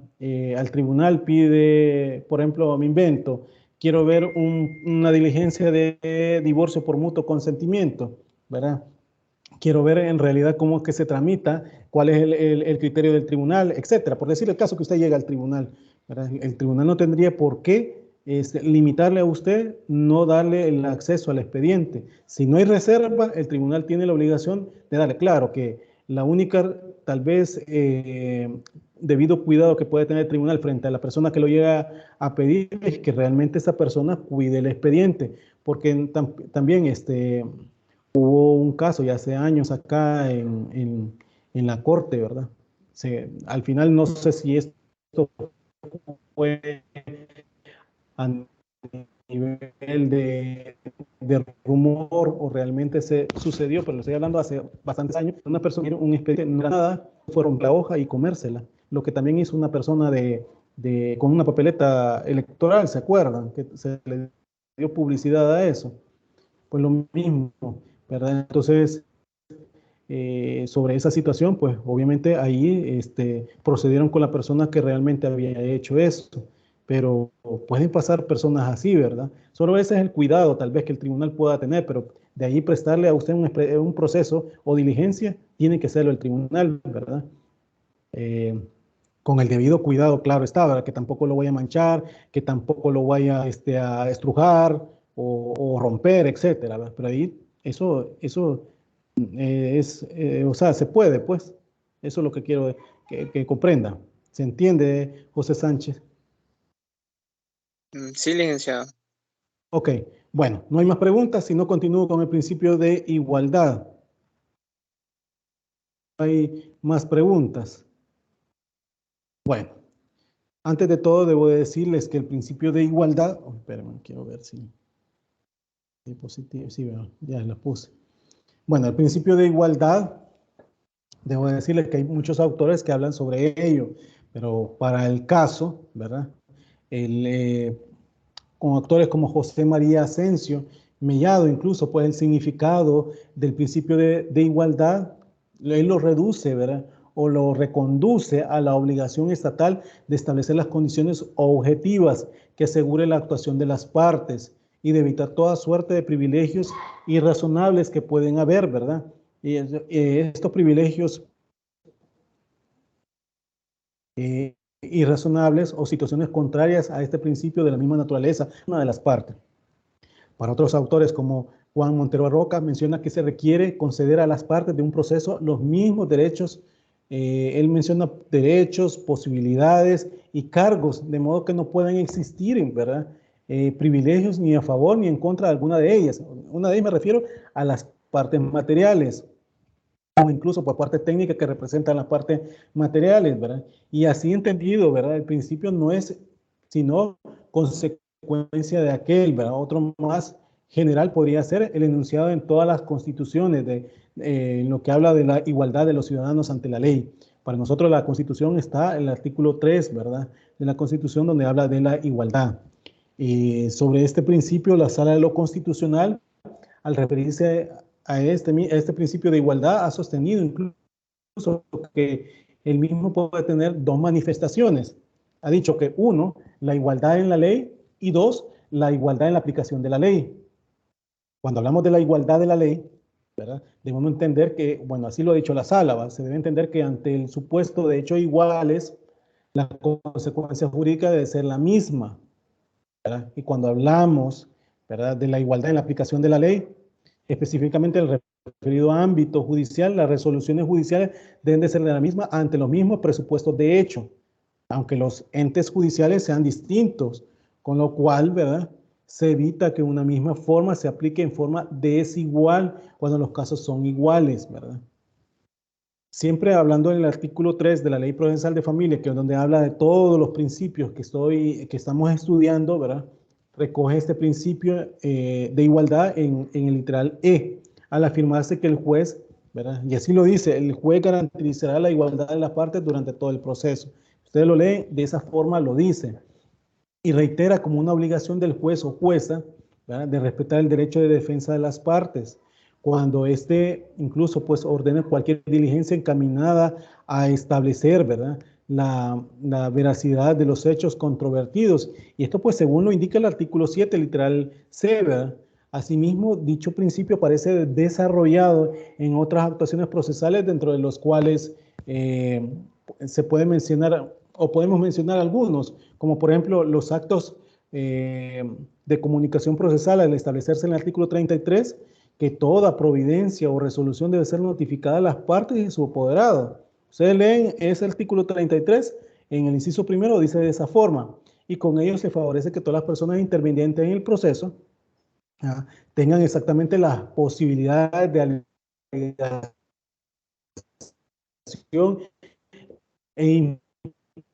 al tribunal, pide, por ejemplo, me invento, quiero ver una diligencia de divorcio por mutuo consentimiento, ¿verdad? Quiero ver en realidad cómo es que se tramita, cuál es el criterio del tribunal, etcétera. Por decir el caso que usted llega al tribunal, ¿verdad? El tribunal no tendría por qué limitarle a usted, no darle el acceso al expediente. Si no hay reserva, el tribunal tiene la obligación de darle. Claro que la única, tal vez, debido cuidado que puede tener el tribunal frente a la persona que lo llega a pedir es que realmente esa persona cuide el expediente, porque también hubo un caso ya hace años acá en la corte, ¿verdad? Al final no sé si esto fue a nivel de rumor o realmente se sucedió, pero lo estoy hablando hace bastantes años. Una persona, un expediente, no era nada, fueron la hoja y comérsela. Lo que también hizo una persona con una papeleta electoral, ¿se acuerdan? Que se le dio publicidad a eso. Pues lo mismo, ¿verdad? Entonces, sobre esa situación, pues obviamente ahí procedieron con la persona que realmente había hecho esto, pero pueden pasar personas así, ¿verdad? Solo ese es el cuidado tal vez que el tribunal pueda tener, pero de ahí prestarle a usted un proceso o diligencia, tiene que hacerlo el tribunal, ¿verdad? Con el debido cuidado, claro está, ¿verdad? Que tampoco lo vaya a manchar, que tampoco lo vaya a estrujar o romper, etcétera, ¿verdad? Pero ahí eso o sea, se puede, pues. Eso es lo que quiero que comprenda. ¿Se entiende, José Sánchez? Sí, licenciado. Ok, bueno, no hay más preguntas, si no continúo con el principio de igualdad. ¿Hay más preguntas? Bueno, antes de todo debo decirles que el principio de igualdad, espérenme, quiero ver si positivo, sí, ya la puse. Bueno, el principio de igualdad, debo decirles que hay muchos autores que hablan sobre ello, pero para el caso, ¿verdad? Con autores como José María Asensio, Mellado, incluso, pues el significado del principio de igualdad, él lo reduce, ¿verdad? O lo reconduce a la obligación estatal de establecer las condiciones objetivas que aseguren la actuación de las partes y de evitar toda suerte de privilegios irrazonables que pueden haber, ¿verdad? Y estos privilegios irrazonables o situaciones contrarias a este principio de la misma naturaleza, una de las partes. Para otros autores como Juan Montero Arroca menciona que se requiere conceder a las partes de un proceso los mismos derechos. Él menciona derechos, posibilidades y cargos, de modo que no pueden existir, ¿verdad? Privilegios ni a favor ni en contra de alguna de ellas. Una de ellas me refiero a las partes materiales, o incluso por partes técnicas que representan las partes materiales, ¿verdad? Y así entendido, ¿verdad? El principio no es sino consecuencia de aquel, ¿verdad? Otro más general podría ser el enunciado en todas las constituciones, en lo que habla de la igualdad de los ciudadanos ante la ley. Para nosotros la Constitución está en el artículo 3, ¿verdad? De la Constitución, donde habla de la igualdad. Y sobre este principio, la Sala de lo Constitucional, al referirse a este principio de igualdad, ha sostenido incluso que el mismo puede tener dos manifestaciones. Ha dicho que uno, la igualdad en la ley, y dos, la igualdad en la aplicación de la ley. Cuando hablamos de la igualdad de la ley, ¿verdad? Debemos entender que, bueno, así lo ha dicho la Sala, ¿va? Se debe entender que ante el supuesto de hechos iguales, la consecuencia jurídica debe ser la misma, ¿verdad? Y cuando hablamos, ¿verdad?, de la igualdad en la aplicación de la ley, específicamente en el referido ámbito judicial, las resoluciones judiciales deben de ser de la misma ante los mismos presupuestos de hecho, aunque los entes judiciales sean distintos, con lo cual, ¿verdad?, se evita que una misma forma se aplique en forma desigual cuando los casos son iguales, ¿verdad? Siempre hablando en el artículo 3 de la Ley Procesal de Familia, que es donde habla de todos los principios que estamos estudiando, ¿verdad? Recoge este principio de igualdad en el literal E, al afirmarse que el juez, ¿verdad? Y así lo dice, el juez garantizará la igualdad de las partes durante todo el proceso. Ustedes lo leen, de esa forma lo dice. Y reitera como una obligación del juez o jueza, ¿verdad?, de respetar el derecho de defensa de las partes, cuando éste incluso pues ordene cualquier diligencia encaminada a establecer, ¿verdad?, la veracidad de los hechos controvertidos. Y esto pues según lo indica el artículo 7, literal C, ¿verdad? Asimismo, dicho principio aparece desarrollado en otras actuaciones procesales, dentro de los cuales se puede mencionar, o podemos mencionar algunos, como por ejemplo los actos de comunicación procesal, al establecerse en el artículo 33, que toda providencia o resolución debe ser notificada a las partes y su apoderado. Ustedes leen ese artículo 33, en el inciso primero dice de esa forma, y con ello se favorece que todas las personas intervinientes en el proceso tengan exactamente las posibilidades de alegación e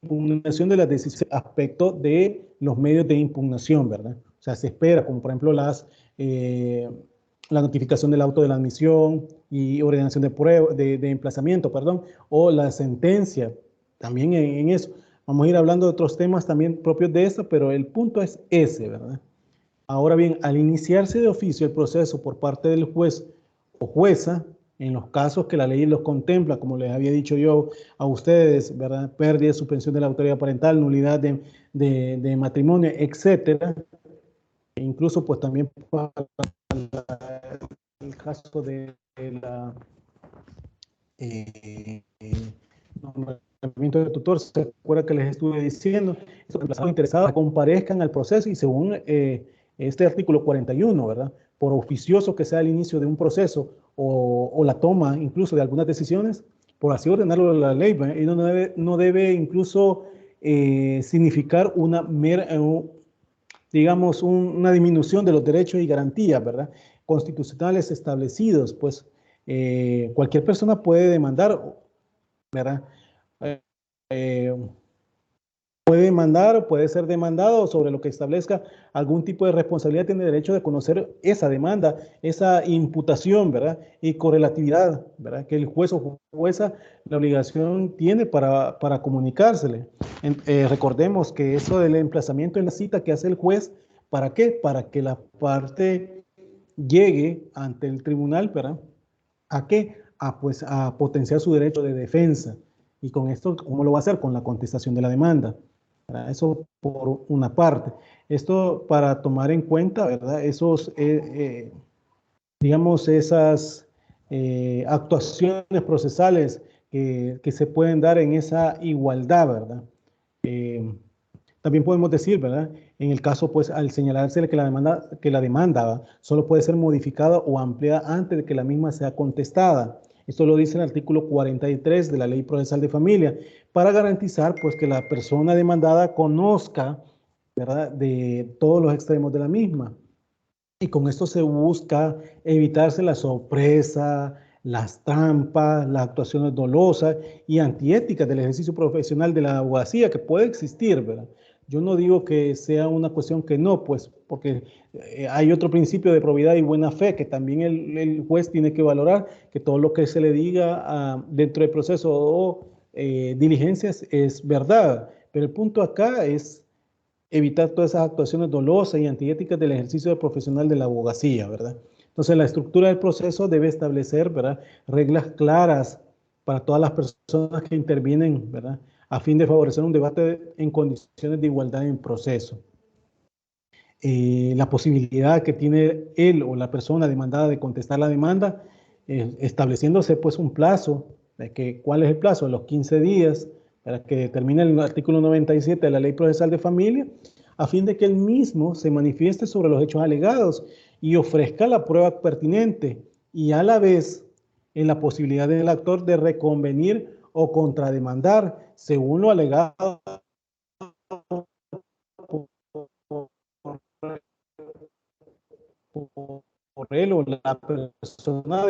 impugnación de las decisiones, aspecto de los medios de impugnación, ¿verdad? O sea, se espera, como por ejemplo la notificación del auto de la admisión y ordenación de prueba, de emplazamiento, perdón, o la sentencia, también en eso. Vamos a ir hablando de otros temas también propios de esto, pero el punto es ese, ¿verdad? Ahora bien, al iniciarse de oficio el proceso por parte del juez o jueza, en los casos que la ley los contempla, como les había dicho yo a ustedes, ¿verdad?, pérdida, suspensión de la autoridad parental, nulidad de matrimonio, etcétera, e incluso pues también para el caso de la nombramiento de tutor, se acuerda que les estuve diciendo, los interesados comparezcan al proceso y según este artículo 41, ¿verdad?, por oficioso que sea el inicio de un proceso o la toma incluso de algunas decisiones, por así ordenarlo la ley, ¿verdad?, y no debe incluso significar una digamos, una disminución de los derechos y garantías, ¿verdad?, constitucionales establecidos. Pues cualquier persona puede demandar, ¿verdad? Puede demandar o puede ser demandado sobre lo que establezca algún tipo de responsabilidad, tiene derecho de conocer esa demanda, esa imputación, ¿verdad?, y correlatividad, ¿verdad?, que el juez o jueza la obligación tiene para comunicársele. Recordemos que eso del emplazamiento en la cita que hace el juez, ¿para qué? Para que la parte llegue ante el tribunal, ¿verdad?, ¿a qué? Pues a potenciar su derecho de defensa. Y con esto, ¿cómo lo va a hacer? Con la contestación de la demanda. Eso por una parte. Esto para tomar en cuenta, ¿verdad?, esos, digamos, esas actuaciones procesales que se pueden dar en esa igualdad, ¿verdad? También podemos decir, ¿verdad?, en el caso, pues, al señalarse que la demanda solo puede ser modificada o ampliada antes de que la misma sea contestada. Esto lo dice el artículo 43 de la Ley Procesal de Familia, para garantizar, pues, que la persona demandada conozca, ¿verdad?, de todos los extremos de la misma. Y con esto se busca evitarse la sorpresa, las trampas, las actuaciones dolosas y antiéticas del ejercicio profesional de la abogacía que puede existir, ¿verdad? Yo no digo que sea una cuestión que no, pues, porque hay otro principio de probidad y buena fe que también el juez tiene que valorar, que todo lo que se le diga dentro del proceso o diligencias es verdad. Pero el punto acá es evitar todas esas actuaciones dolosas y antiéticas del ejercicio profesional de la abogacía, ¿verdad? Entonces, la estructura del proceso debe establecer, ¿verdad?, reglas claras para todas las personas que intervienen, ¿verdad?, a fin de favorecer un debate en condiciones de igualdad en el proceso. La posibilidad que tiene él o la persona demandada de contestar la demanda, estableciéndose pues un plazo, ¿cuál es el plazo? Los 15 días, para que determine el artículo 97 de la Ley Procesal de Familia, a fin de que él mismo se manifieste sobre los hechos alegados y ofrezca la prueba pertinente, y a la vez en la posibilidad del actor de reconvenir o contrademandar según lo alegado por él o la persona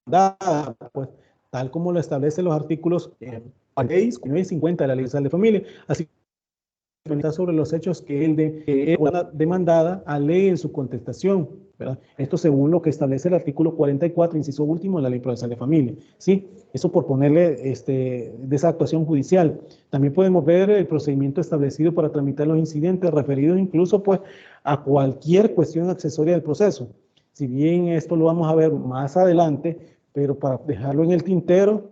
demandada, pues, tal como lo establecen los artículos 6, 50 de la Ley de Familia, así sobre los hechos que él demandada alee en su contestación, ¿verdad? Esto según lo que establece el artículo 44, inciso último de la Ley Procesal de Familia, ¿sí? Eso por ponerle de esa actuación judicial. También podemos ver el procedimiento establecido para tramitar los incidentes referidos incluso pues a cualquier cuestión accesoria del proceso. Si bien esto lo vamos a ver más adelante, pero para dejarlo en el tintero,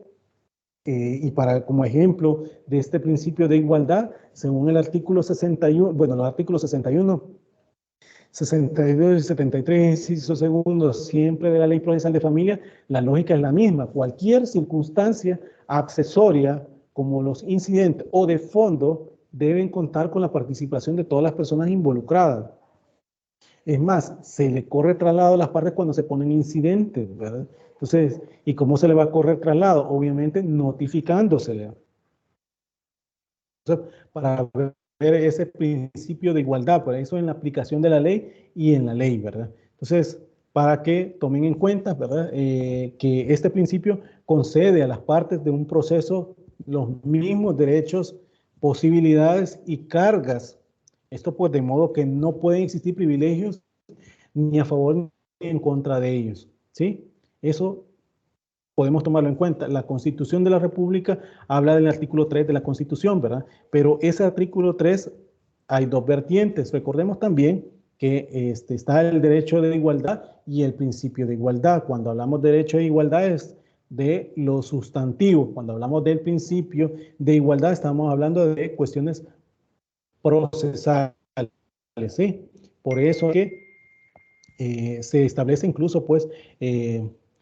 y para como ejemplo de este principio de igualdad, según el artículo 61, bueno, los artículos 61, 62 y 73, inciso segundo, siempre de la Ley Procesal de Familia, la lógica es la misma. Cualquier circunstancia accesoria, como los incidentes o de fondo, deben contar con la participación de todas las personas involucradas. Es más, se le corre traslado a las partes cuando se ponen incidentes, ¿verdad? Entonces, ¿y cómo se le va a correr traslado? Obviamente notificándosele. Entonces, para ver ese principio de igualdad, por eso en la aplicación de la ley y en la ley, ¿verdad? Entonces, para que tomen en cuenta, ¿verdad? Que este principio concede a las partes de un proceso los mismos derechos, posibilidades y cargas. Esto pues de modo que no pueden existir privilegios ni a favor ni en contra de ellos, ¿sí? Eso podemos tomarlo en cuenta. La Constitución de la República habla del artículo 3 de la Constitución, ¿verdad? Pero ese artículo 3 hay dos vertientes. Recordemos también que está el derecho de igualdad y el principio de igualdad. Cuando hablamos de derecho de igualdad es de lo sustantivo. Cuando hablamos del principio de igualdad estamos hablando de cuestiones procesales, ¿sí? Por eso que se establece incluso, pues,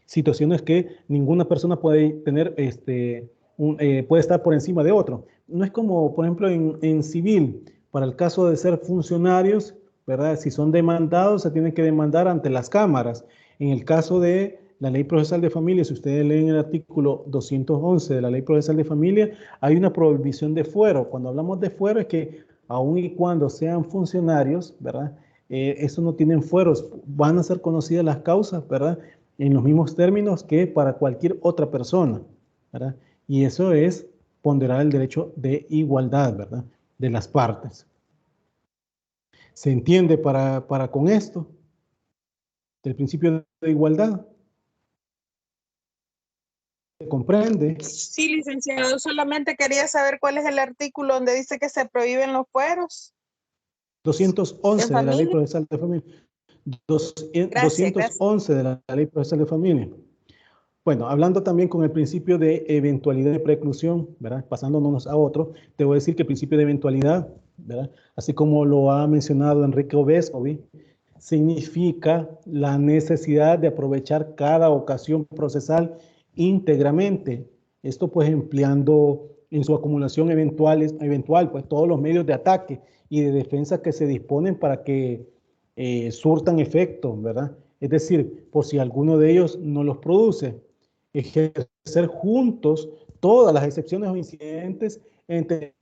situaciones que ninguna persona puede tener, puede estar por encima de otro. No es como, por ejemplo, en civil, para el caso de ser funcionarios, ¿verdad? Si son demandados, se tienen que demandar ante las cámaras. En el caso de la Ley Procesal de Familia, si ustedes leen el artículo 211 de la Ley Procesal de Familia, hay una prohibición de fuero. Cuando hablamos de fuero es que aun y cuando sean funcionarios, ¿verdad? Eso no tienen fueros, van a ser conocidas las causas, ¿verdad? En los mismos términos que para cualquier otra persona, ¿verdad? Y eso es ponderar el derecho de igualdad, ¿verdad? De las partes. ¿Se entiende para con esto? Del principio de igualdad. ¿Se comprende? Sí, licenciado, solamente quería saber cuál es el artículo donde dice que se prohíben los fueros. 211 de la Ley Procesal de Familia. 211 de la Ley Procesal de Familia. Bueno, hablando también con el principio de eventualidad de preclusión, ¿verdad? Pasándonos a otro, te voy a decir que el principio de eventualidad, ¿verdad? Así como lo ha mencionado Enrique Vescovi, significa la necesidad de aprovechar cada ocasión procesal íntegramente. Esto pues empleando en su acumulación eventual, pues todos los medios de ataque y de defensa que se disponen para que surtan efecto, ¿verdad? Es decir, por si alguno de ellos no los produce, ejercer juntos todas las excepciones o incidentes entre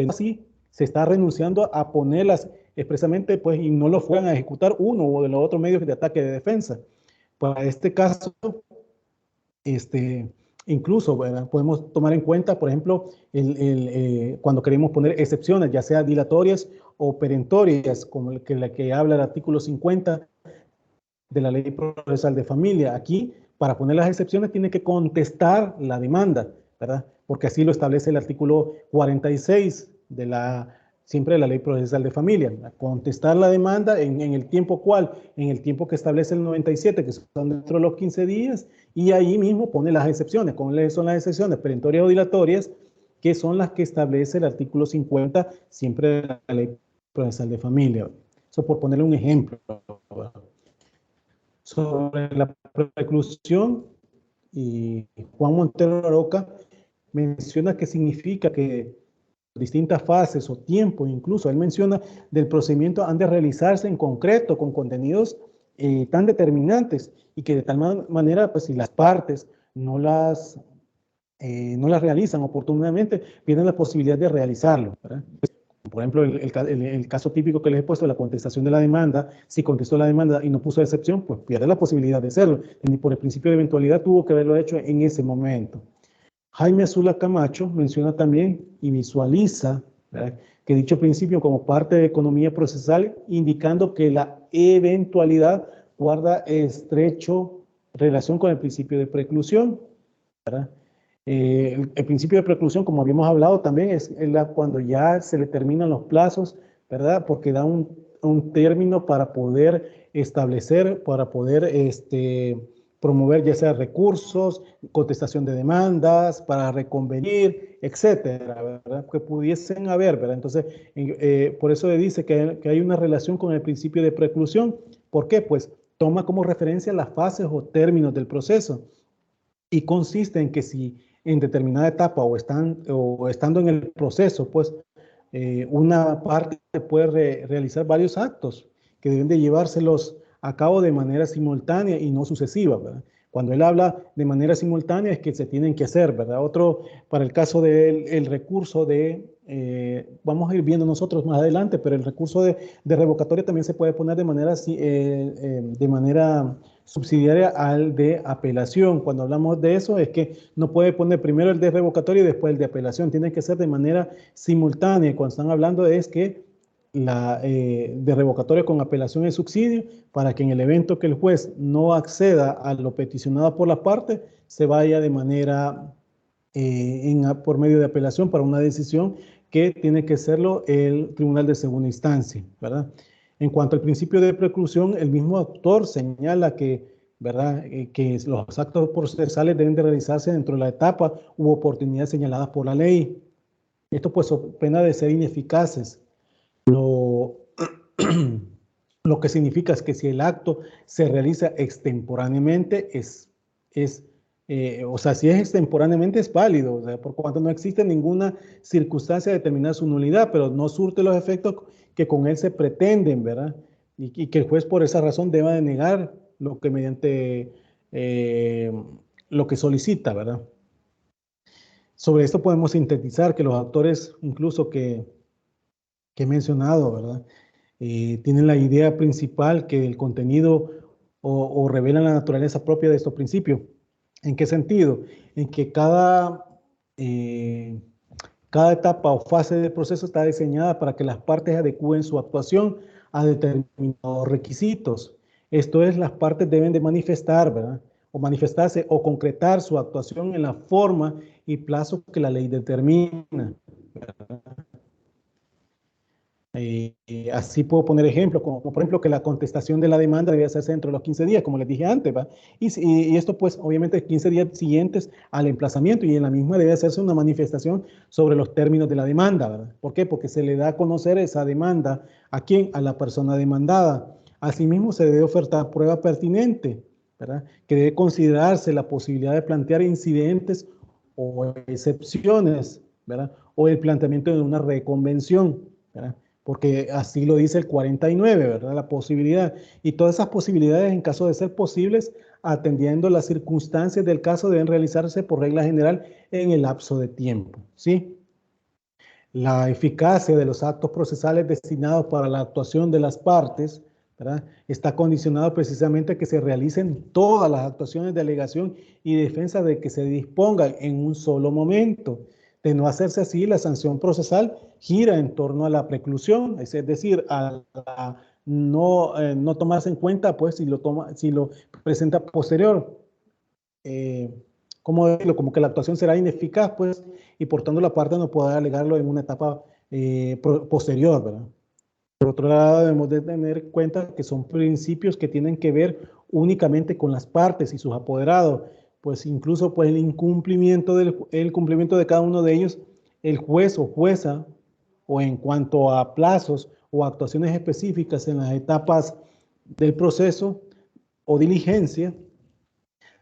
así se está renunciando a ponerlas expresamente, pues, y no lo fueran a ejecutar uno o de los otros medios de ataque de defensa. Para este caso, incluso, ¿verdad?, podemos tomar en cuenta, por ejemplo, cuando queremos poner excepciones, ya sea dilatorias o perentorias, como la que habla el artículo 50 de la Ley Procesal de Familia. Aquí, para poner las excepciones, tiene que contestar la demanda, ¿verdad? Porque así lo establece el artículo 46 siempre de la Ley Procesal de Familia. Contestar la demanda en el tiempo ¿cuál? En el tiempo que establece el 97, que son dentro de los 15 días, y ahí mismo pone las excepciones. ¿Cuáles son las excepciones? Perentorias o dilatorias, que son las que establece el artículo 50, siempre de la Ley Procesal de Familia. Eso por ponerle un ejemplo. Sobre la preclusión, y Juan Montero Aroca menciona que significa que distintas fases o tiempos, incluso él menciona del procedimiento han de realizarse en concreto con contenidos tan determinantes, y que de tal manera, pues, si las partes no las realizan oportunamente, pierden la posibilidad de realizarlo, ¿verdad? Por ejemplo, el caso típico que les he puesto, la contestación de la demanda. Si contestó la demanda y no puso excepción, pues pierde la posibilidad de hacerlo. Y por el principio de eventualidad tuvo que haberlo hecho en ese momento. Jaime Azula Camacho menciona también y visualiza, ¿verdad?, que dicho principio como parte de economía procesal, indicando que la eventualidad guarda estrecho relación con el principio de preclusión, ¿verdad? El principio de preclusión, como habíamos hablado también, es cuando ya se le terminan los plazos, ¿verdad? Porque da un término para poder establecer, para poder promover ya sea recursos, contestación de demandas, para reconvenir, etcétera, ¿verdad?, que pudiesen haber, ¿verdad? Entonces, por eso le dice que hay una relación con el principio de preclusión. ¿Por qué? Pues toma como referencia las fases o términos del proceso, y consiste en que si en determinada etapa o estando en el proceso, pues una parte puede realizar varios actos que deben de llevárselos a cabo de manera simultánea y no sucesiva, ¿verdad? Cuando él habla de manera simultánea es que se tienen que hacer, ¿verdad? Otro, para el caso del recurso vamos a ir viendo nosotros más adelante, pero el recurso de revocatoria también se puede poner de manera subsidiaria al de apelación. Cuando hablamos de eso es que no puede poner primero el de revocatoria y después el de apelación. Tiene que ser de manera simultánea. Cuando están hablando es que de revocatoria con apelación y subsidio, para que en el evento que el juez no acceda a lo peticionado por la parte, se vaya de manera por medio de apelación para una decisión que tiene que serlo el tribunal de segunda instancia, ¿verdad? En cuanto al principio de preclusión, el mismo autor señala que, ¿verdad?, que los actos procesales deben de realizarse dentro de la etapa u oportunidades señaladas por la ley. Esto, pues, so pena de ser ineficaces. Lo que significa es que si el acto se realiza extemporáneamente, o sea, si es extemporáneamente es válido, o sea, por cuanto no existe ninguna circunstancia de determinar su nulidad, pero no surte los efectos que con él se pretenden, ¿verdad? Y que el juez por esa razón deba de negar lo que mediante lo que solicita, ¿verdad? Sobre esto podemos sintetizar que los autores, incluso que he mencionado, ¿verdad?, tienen la idea principal que el contenido o revela la naturaleza propia de estos principios. ¿En qué sentido? En que cada etapa o fase del proceso está diseñada para que las partes adecúen su actuación a determinados requisitos. Esto es, las partes deben de manifestar, ¿verdad?, o manifestarse o concretar su actuación en la forma y plazo que la ley determina, ¿verdad? Así puedo poner ejemplos, como por ejemplo que la contestación de la demanda debe hacerse dentro de los 15 días, como les dije antes, ¿va? Y esto, pues, obviamente 15 días siguientes al emplazamiento, y en la misma debe hacerse una manifestación sobre los términos de la demanda, ¿verdad? ¿Por qué? Porque se le da a conocer esa demanda ¿a quién? A la persona demandada. Asimismo, se debe ofertar prueba pertinente, ¿verdad?, que debe considerarse la posibilidad de plantear incidentes o excepciones, ¿verdad?, o el planteamiento de una reconvención, ¿verdad?, porque así lo dice el 49, ¿verdad?, la posibilidad. Y todas esas posibilidades, en caso de ser posibles, atendiendo las circunstancias del caso, deben realizarse por regla general en el lapso de tiempo, ¿sí? La eficacia de los actos procesales destinados para la actuación de las partes, ¿verdad?, está condicionado precisamente a que se realicen todas las actuaciones de alegación y defensa de que se dispongan en un solo momento. De no hacerse así, la sanción procesal gira en torno a la preclusión, es decir, a la no tomarse en cuenta, pues, si lo presenta posterior. ¿Cómo decirlo? Como que la actuación será ineficaz, pues, y por tanto la parte no podrá alegarlo en una etapa posterior, ¿verdad? Por otro lado, debemos de tener en cuenta que son principios que tienen que ver únicamente con las partes y sus apoderados, pues incluso pues, el cumplimiento de cada uno de ellos, el juez o jueza, o en cuanto a plazos o actuaciones específicas en las etapas del proceso o diligencia,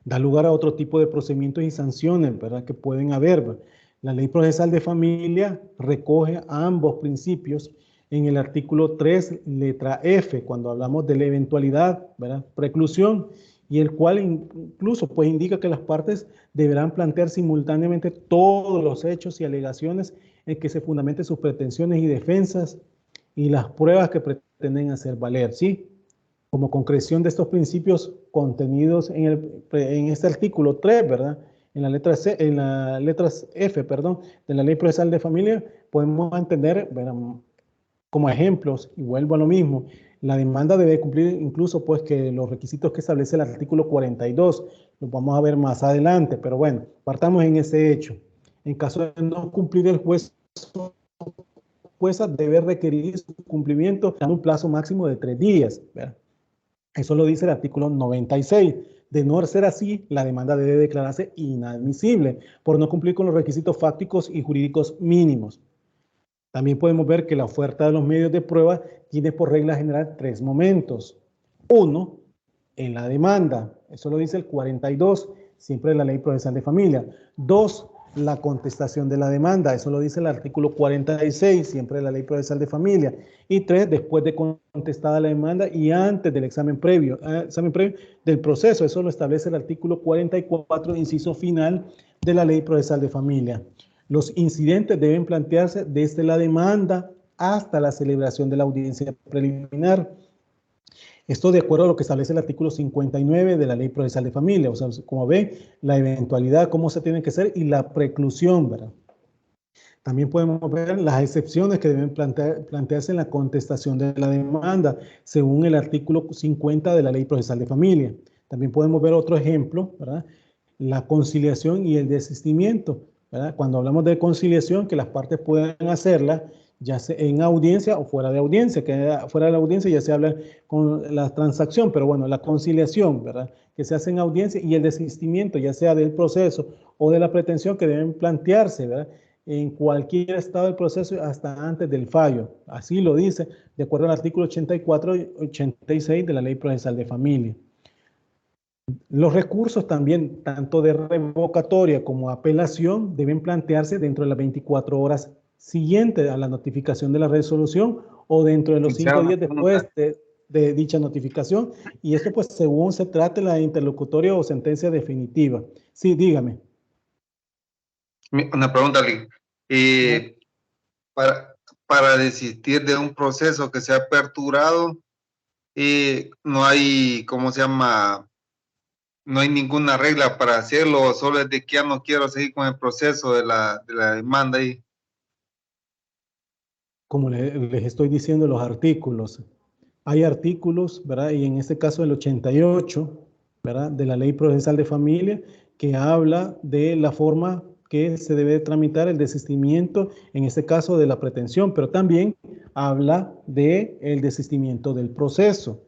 da lugar a otro tipo de procedimientos y sanciones, ¿verdad?, que pueden haber. La Ley Procesal de Familia recoge ambos principios en el artículo 3, letra F, cuando hablamos de la eventualidad, ¿verdad?, preclusión, y el cual incluso pues indica que las partes deberán plantear simultáneamente todos los hechos y alegaciones en que se fundamenten sus pretensiones y defensas y las pruebas que pretenden hacer valer, ¿sí? Como concreción de estos principios contenidos en este artículo 3, ¿verdad?, en la letra F, perdón, de la Ley Procesal de Familia, podemos entender, ¿verdad?, como ejemplos, y vuelvo a lo mismo, la demanda debe cumplir incluso pues que los requisitos que establece el artículo 42, los vamos a ver más adelante, pero bueno, partamos en ese hecho. En caso de no cumplir, el juez o jueza debe requerir su cumplimiento en un plazo máximo de 3 días, ¿verdad? Eso lo dice el artículo 96. De no ser así, la demanda debe declararse inadmisible por no cumplir con los requisitos fácticos y jurídicos mínimos. También podemos ver que la oferta de los medios de prueba tiene por regla general 3 momentos. 1, en la demanda. Eso lo dice el 42, siempre la Ley Procesal de Familia. 2, la contestación de la demanda. Eso lo dice el artículo 46, siempre la Ley Procesal de Familia. Y 3, después de contestada la demanda y antes del examen previo del proceso. Eso lo establece el artículo 44, inciso final de la Ley Procesal de Familia. Los incidentes deben plantearse desde la demanda hasta la celebración de la audiencia preliminar. Esto de acuerdo a lo que establece el artículo 59 de la Ley Procesal de Familia. O sea, como ven, la eventualidad, cómo se tiene que hacer y la preclusión, ¿verdad? También podemos ver las excepciones que deben plantearse en la contestación de la demanda, según el artículo 50 de la Ley Procesal de Familia. También podemos ver otro ejemplo, ¿verdad? La conciliación y el desistimiento, ¿verdad? Cuando hablamos de conciliación, que las partes pueden hacerla, ya sea en audiencia o fuera de audiencia, que fuera de la audiencia ya se habla con la transacción, pero bueno, la conciliación, ¿verdad?, que se hace en audiencia, y el desistimiento, ya sea del proceso o de la pretensión, que deben plantearse, ¿verdad?, en cualquier estado del proceso hasta antes del fallo. Así lo dice, de acuerdo al artículo 84 y 86 de la Ley Procesal de Familia. Los recursos también, tanto de revocatoria como apelación, deben plantearse dentro de las 24 horas siguientes a la notificación de la resolución o dentro de los 5 días después de dicha notificación. Y esto pues según se trate la interlocutoria o sentencia definitiva. Sí, dígame. Una pregunta, Lee. Para desistir de un proceso que se ha aperturado, no hay, ¿cómo se llama?, no hay ninguna regla para hacerlo, solo es de que ya no quiero seguir con el proceso de la demanda. Y como les estoy diciendo, los artículos, hay artículos, ¿verdad?, y en este caso el 88, ¿verdad?, de la Ley Procesal de Familia, que habla de la forma que se debe tramitar el desistimiento, en este caso de la pretensión, pero también habla de el desistimiento del proceso,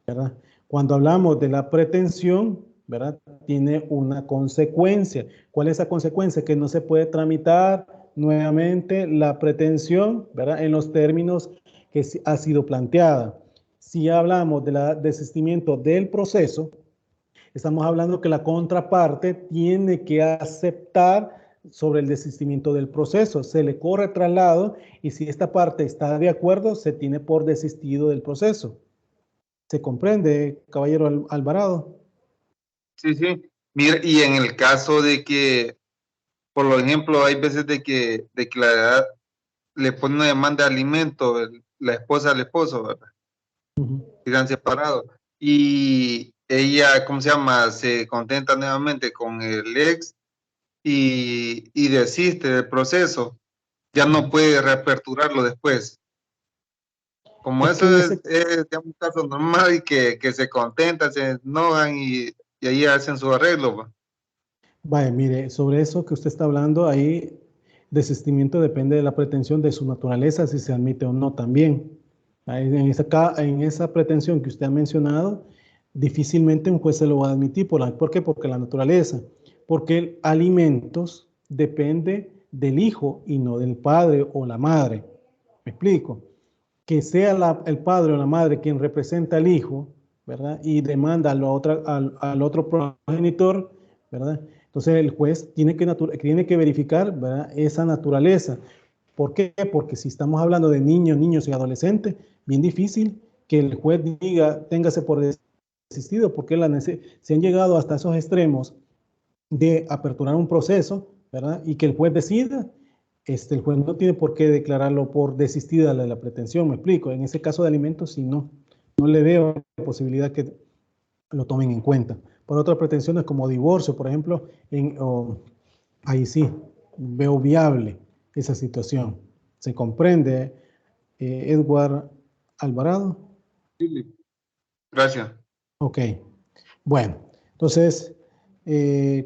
¿verdad? Cuando hablamos de la pretensión, ¿verdad?, tiene una consecuencia. ¿Cuál es esa consecuencia? Que no se puede tramitar nuevamente la pretensión, ¿verdad?, en los términos que ha sido planteada. Si hablamos del desistimiento del proceso, estamos hablando que la contraparte tiene que aceptar sobre el desistimiento del proceso. Se le corre traslado y si esta parte está de acuerdo, se tiene por desistido del proceso. ¿Se comprende, caballero Alvarado? Sí, sí. Mira, y en el caso de que, por ejemplo, hay veces de que la edad le pone una demanda de alimento, la esposa al esposo, ¿verdad? Están separados. Y ella, ¿cómo se llama? Se contenta nuevamente con el ex y desiste del proceso. Ya no puede reaperturarlo después. Como eso es un caso normal y que se contentan, se enojan y ahí hacen su arreglo. ¿Va? Vaya, mire, sobre eso que usted está hablando, ahí desistimiento depende de la pretensión de su naturaleza, si se admite o no también. En esa pretensión que usted ha mencionado, difícilmente un juez se lo va a admitir. ¿Por qué? Porque la naturaleza. Porque alimentos depende del hijo y no del padre o la madre. ¿Me explico? Que sea el padre o la madre quien representa al hijo, ¿verdad? Y demanda al otro progenitor, ¿verdad? Entonces el juez tiene que verificar, ¿verdad?, esa naturaleza. ¿Por qué? Porque si estamos hablando de niños y adolescentes, bien difícil que el juez diga, téngase por desistido, porque se han llegado hasta esos extremos de aperturar un proceso, ¿verdad? Y que el juez decida, el juez no tiene por qué declararlo por desistida de la pretensión, me explico. En ese caso de alimentos, sí, no le veo posibilidad que lo tomen en cuenta. Por otras pretensiones como divorcio, por ejemplo, ahí sí veo viable esa situación. ¿Se comprende, Edward Alvarado? Sí. Gracias. Ok. Bueno, entonces,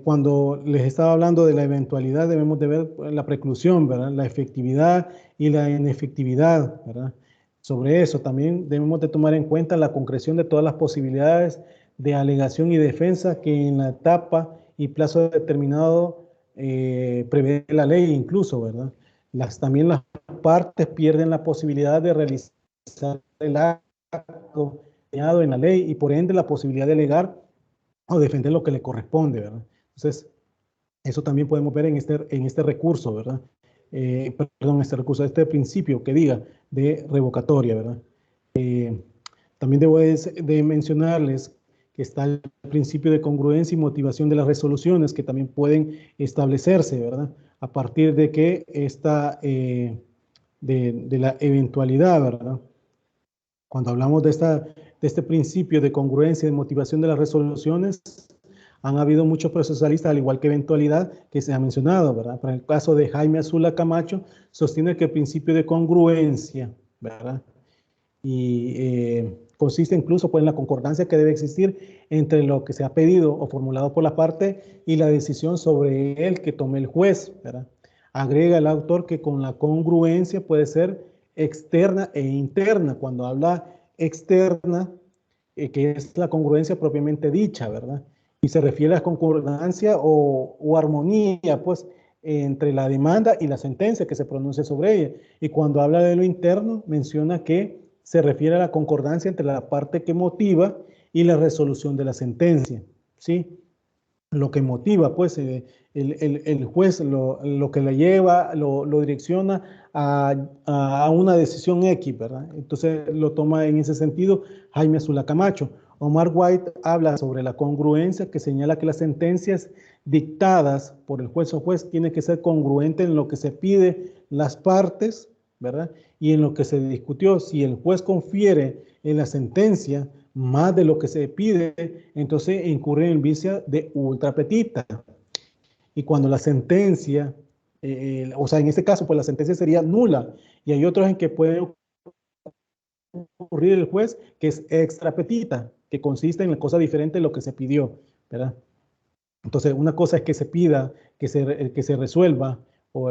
cuando les estaba hablando de la eventualidad, debemos de ver la preclusión, ¿verdad? La efectividad y la inefectividad, ¿verdad? Sobre eso también debemos de tomar en cuenta la concreción de todas las posibilidades de alegación y defensa que en la etapa y plazo determinado prevé la ley incluso, ¿verdad? También las partes pierden la posibilidad de realizar el acto señalado en la ley y por ende la posibilidad de alegar o defender lo que le corresponde, ¿verdad? Entonces, eso también podemos ver en este recurso, ¿verdad? Este principio que diga de revocatoria, ¿verdad? También debo de mencionarles que está el principio de congruencia y motivación de las resoluciones que también pueden establecerse, ¿verdad? A partir de que de la eventualidad, ¿verdad? Cuando hablamos de este principio de congruencia y motivación de las resoluciones, han habido muchos procesalistas, al igual que eventualidad, que se ha mencionado, ¿verdad? Para el caso de Jaime Azula Camacho, sostiene que el principio de congruencia, ¿verdad? Y consiste incluso pues, en la concordancia que debe existir entre lo que se ha pedido o formulado por la parte y la decisión sobre él que tome el juez, ¿verdad? Agrega el autor que con la congruencia puede ser externa e interna. Cuando habla externa, que es la congruencia propiamente dicha, ¿verdad? Y se refiere a concordancia o armonía, pues, entre la demanda y la sentencia que se pronuncia sobre ella. Y cuando habla de lo interno, menciona que se refiere a la concordancia entre la parte que motiva y la resolución de la sentencia, ¿sí? Lo que motiva, pues, el juez lo que le lleva, lo direcciona a una decisión X, ¿verdad? Entonces lo toma en ese sentido Jaime Azula Camacho. Omar White habla sobre la congruencia, que señala que las sentencias dictadas por el juez o juez tienen que ser congruentes en lo que se pide las partes, ¿verdad? Y en lo que se discutió. Si el juez confiere en la sentencia más de lo que se pide, entonces incurre en el vicio de ultra petita. Y cuando la sentencia, o sea, en este caso, pues la sentencia sería nula. Y hay otros en que puede ocurrir el juez, que es extra petita, que consiste en la cosa diferente de lo que se pidió, ¿verdad? Entonces, una cosa es que se pida, que se resuelva, o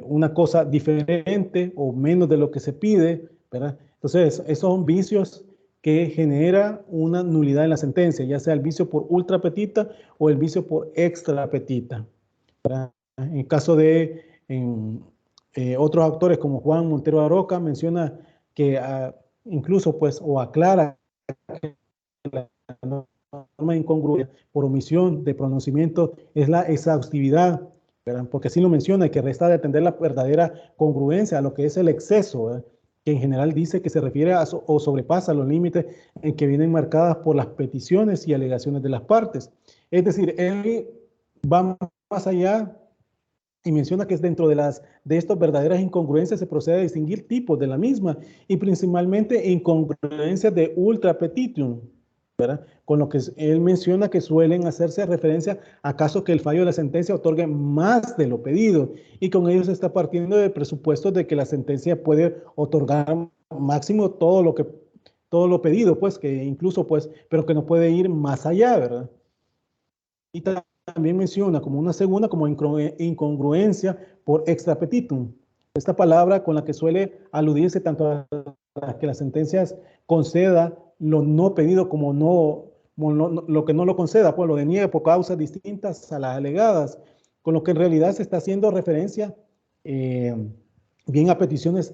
una cosa diferente o menos de lo que se pide, ¿verdad? Entonces, esos son vicios que genera una nulidad en la sentencia, ya sea el vicio por ultra petita o el vicio por extra petita, ¿verdad? En el caso de otros autores como Juan Montero Aroca, menciona que incluso, pues, o aclara que la norma incongruente por omisión de pronunciamiento es la exhaustividad, ¿verdad? Porque así lo menciona, que resta de atender la verdadera congruencia a lo que es el exceso, ¿verdad? Que en general dice que se refiere a o sobrepasa los límites en que vienen marcadas por las peticiones y alegaciones de las partes. Es decir, él va más allá y menciona que es dentro de estas verdaderas incongruencias se procede a distinguir tipos de la misma y principalmente incongruencias de ultra petitum, ¿verdad? Con lo que él menciona que suelen hacerse referencia a casos que el fallo de la sentencia otorgue más de lo pedido y con ello se está partiendo de presupuestos de que la sentencia puede otorgar máximo todo lo pedido, pues, que incluso, pues, pero que no puede ir más allá, ¿verdad? Y también menciona como una segunda, como incongruencia por extra petitum. Esta palabra con la que suele aludirse tanto a que las sentencias conceda lo no pedido como lo que no lo conceda, pues lo deniegue por causas distintas a las alegadas, con lo que en realidad se está haciendo referencia bien a peticiones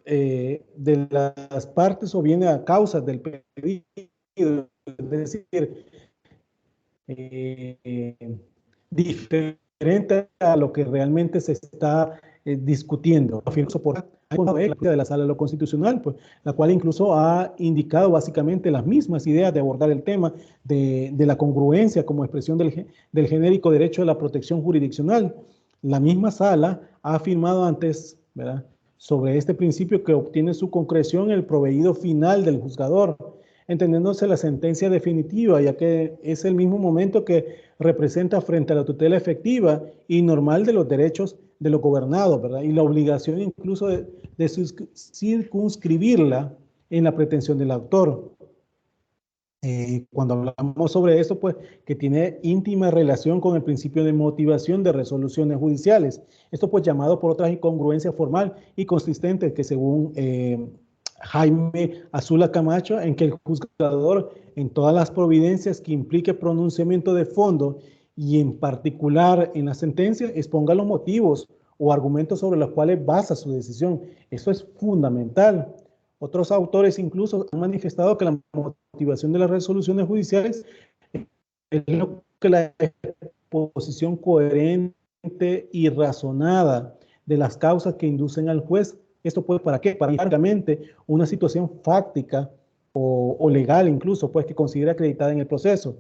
de las partes o bien a causas del pedido, es decir, diferente a lo que realmente se está discutiendo. Por de la Sala de lo Constitucional, pues, la cual incluso ha indicado básicamente las mismas ideas de abordar el tema de la congruencia como expresión del genérico derecho de la protección jurisdiccional. La misma Sala ha afirmado antes, ¿verdad?, sobre este principio que obtiene su concreción el proveído final del juzgador, entendiéndose la sentencia definitiva, ya que es el mismo momento que representa frente a la tutela efectiva y normal de los derechos de los gobernados, ¿verdad? Y la obligación incluso de circunscribirla en la pretensión del autor. Cuando hablamos sobre esto, pues, que tiene íntima relación con el principio de motivación de resoluciones judiciales. Esto, pues, llamado por otras incongruencias formal y consistente, que según Jaime Azula Camacho, en que el juzgador, en todas las providencias que implique pronunciamiento de fondo y en particular en la sentencia, exponga los motivos o argumentos sobre los cuales basa su decisión. Eso es fundamental. Otros autores incluso han manifestado que la motivación de las resoluciones judiciales es lo que la exposición coherente y razonada de las causas que inducen al juez. ¿Esto puede para qué? Para claramente una situación fáctica o legal incluso, pues, que considera acreditada en el proceso.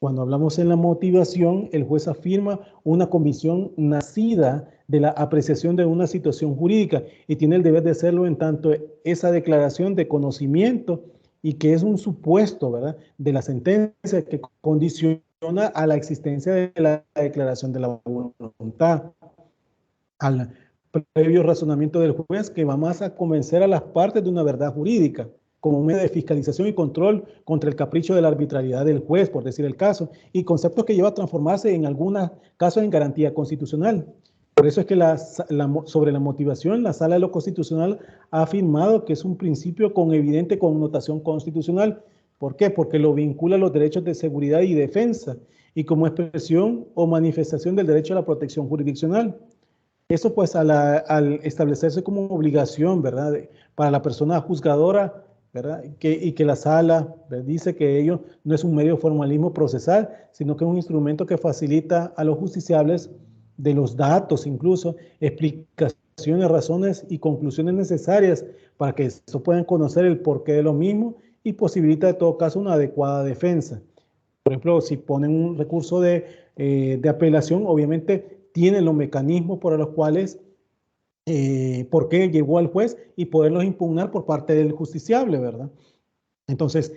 Cuando hablamos en la motivación, el juez afirma una convicción nacida de la apreciación de una situación jurídica y tiene el deber de hacerlo en tanto esa declaración de conocimiento y que es un supuesto, ¿verdad?, de la sentencia que condiciona a la existencia de la declaración de la voluntad, al previo razonamiento del juez que va más a convencer a las partes de una verdad jurídica como un medio de fiscalización y control contra el capricho de la arbitrariedad del juez, por decir el caso, y conceptos que lleva a transformarse en algunos casos en garantía constitucional. Por eso es que sobre la motivación, la Sala de lo Constitucional ha afirmado que es un principio con evidente connotación constitucional. ¿Por qué? Porque lo vincula a los derechos de seguridad y defensa y como expresión o manifestación del derecho a la protección jurisdiccional. Eso, pues, al establecerse como obligación, ¿verdad?, para la persona juzgadora, ¿verdad?, y que la Sala, ¿verdad?, dice que ello no es un medio de formalismo procesal, sino que es un instrumento que facilita a los justiciables de los datos, incluso explicaciones, razones y conclusiones necesarias para que eso puedan conocer el porqué de lo mismo y posibilita de todo caso una adecuada defensa. Por ejemplo, si ponen un recurso de apelación, obviamente tienen los mecanismos por los cuales por qué llegó al juez y poderlos impugnar por parte del justiciable, ¿verdad? Entonces,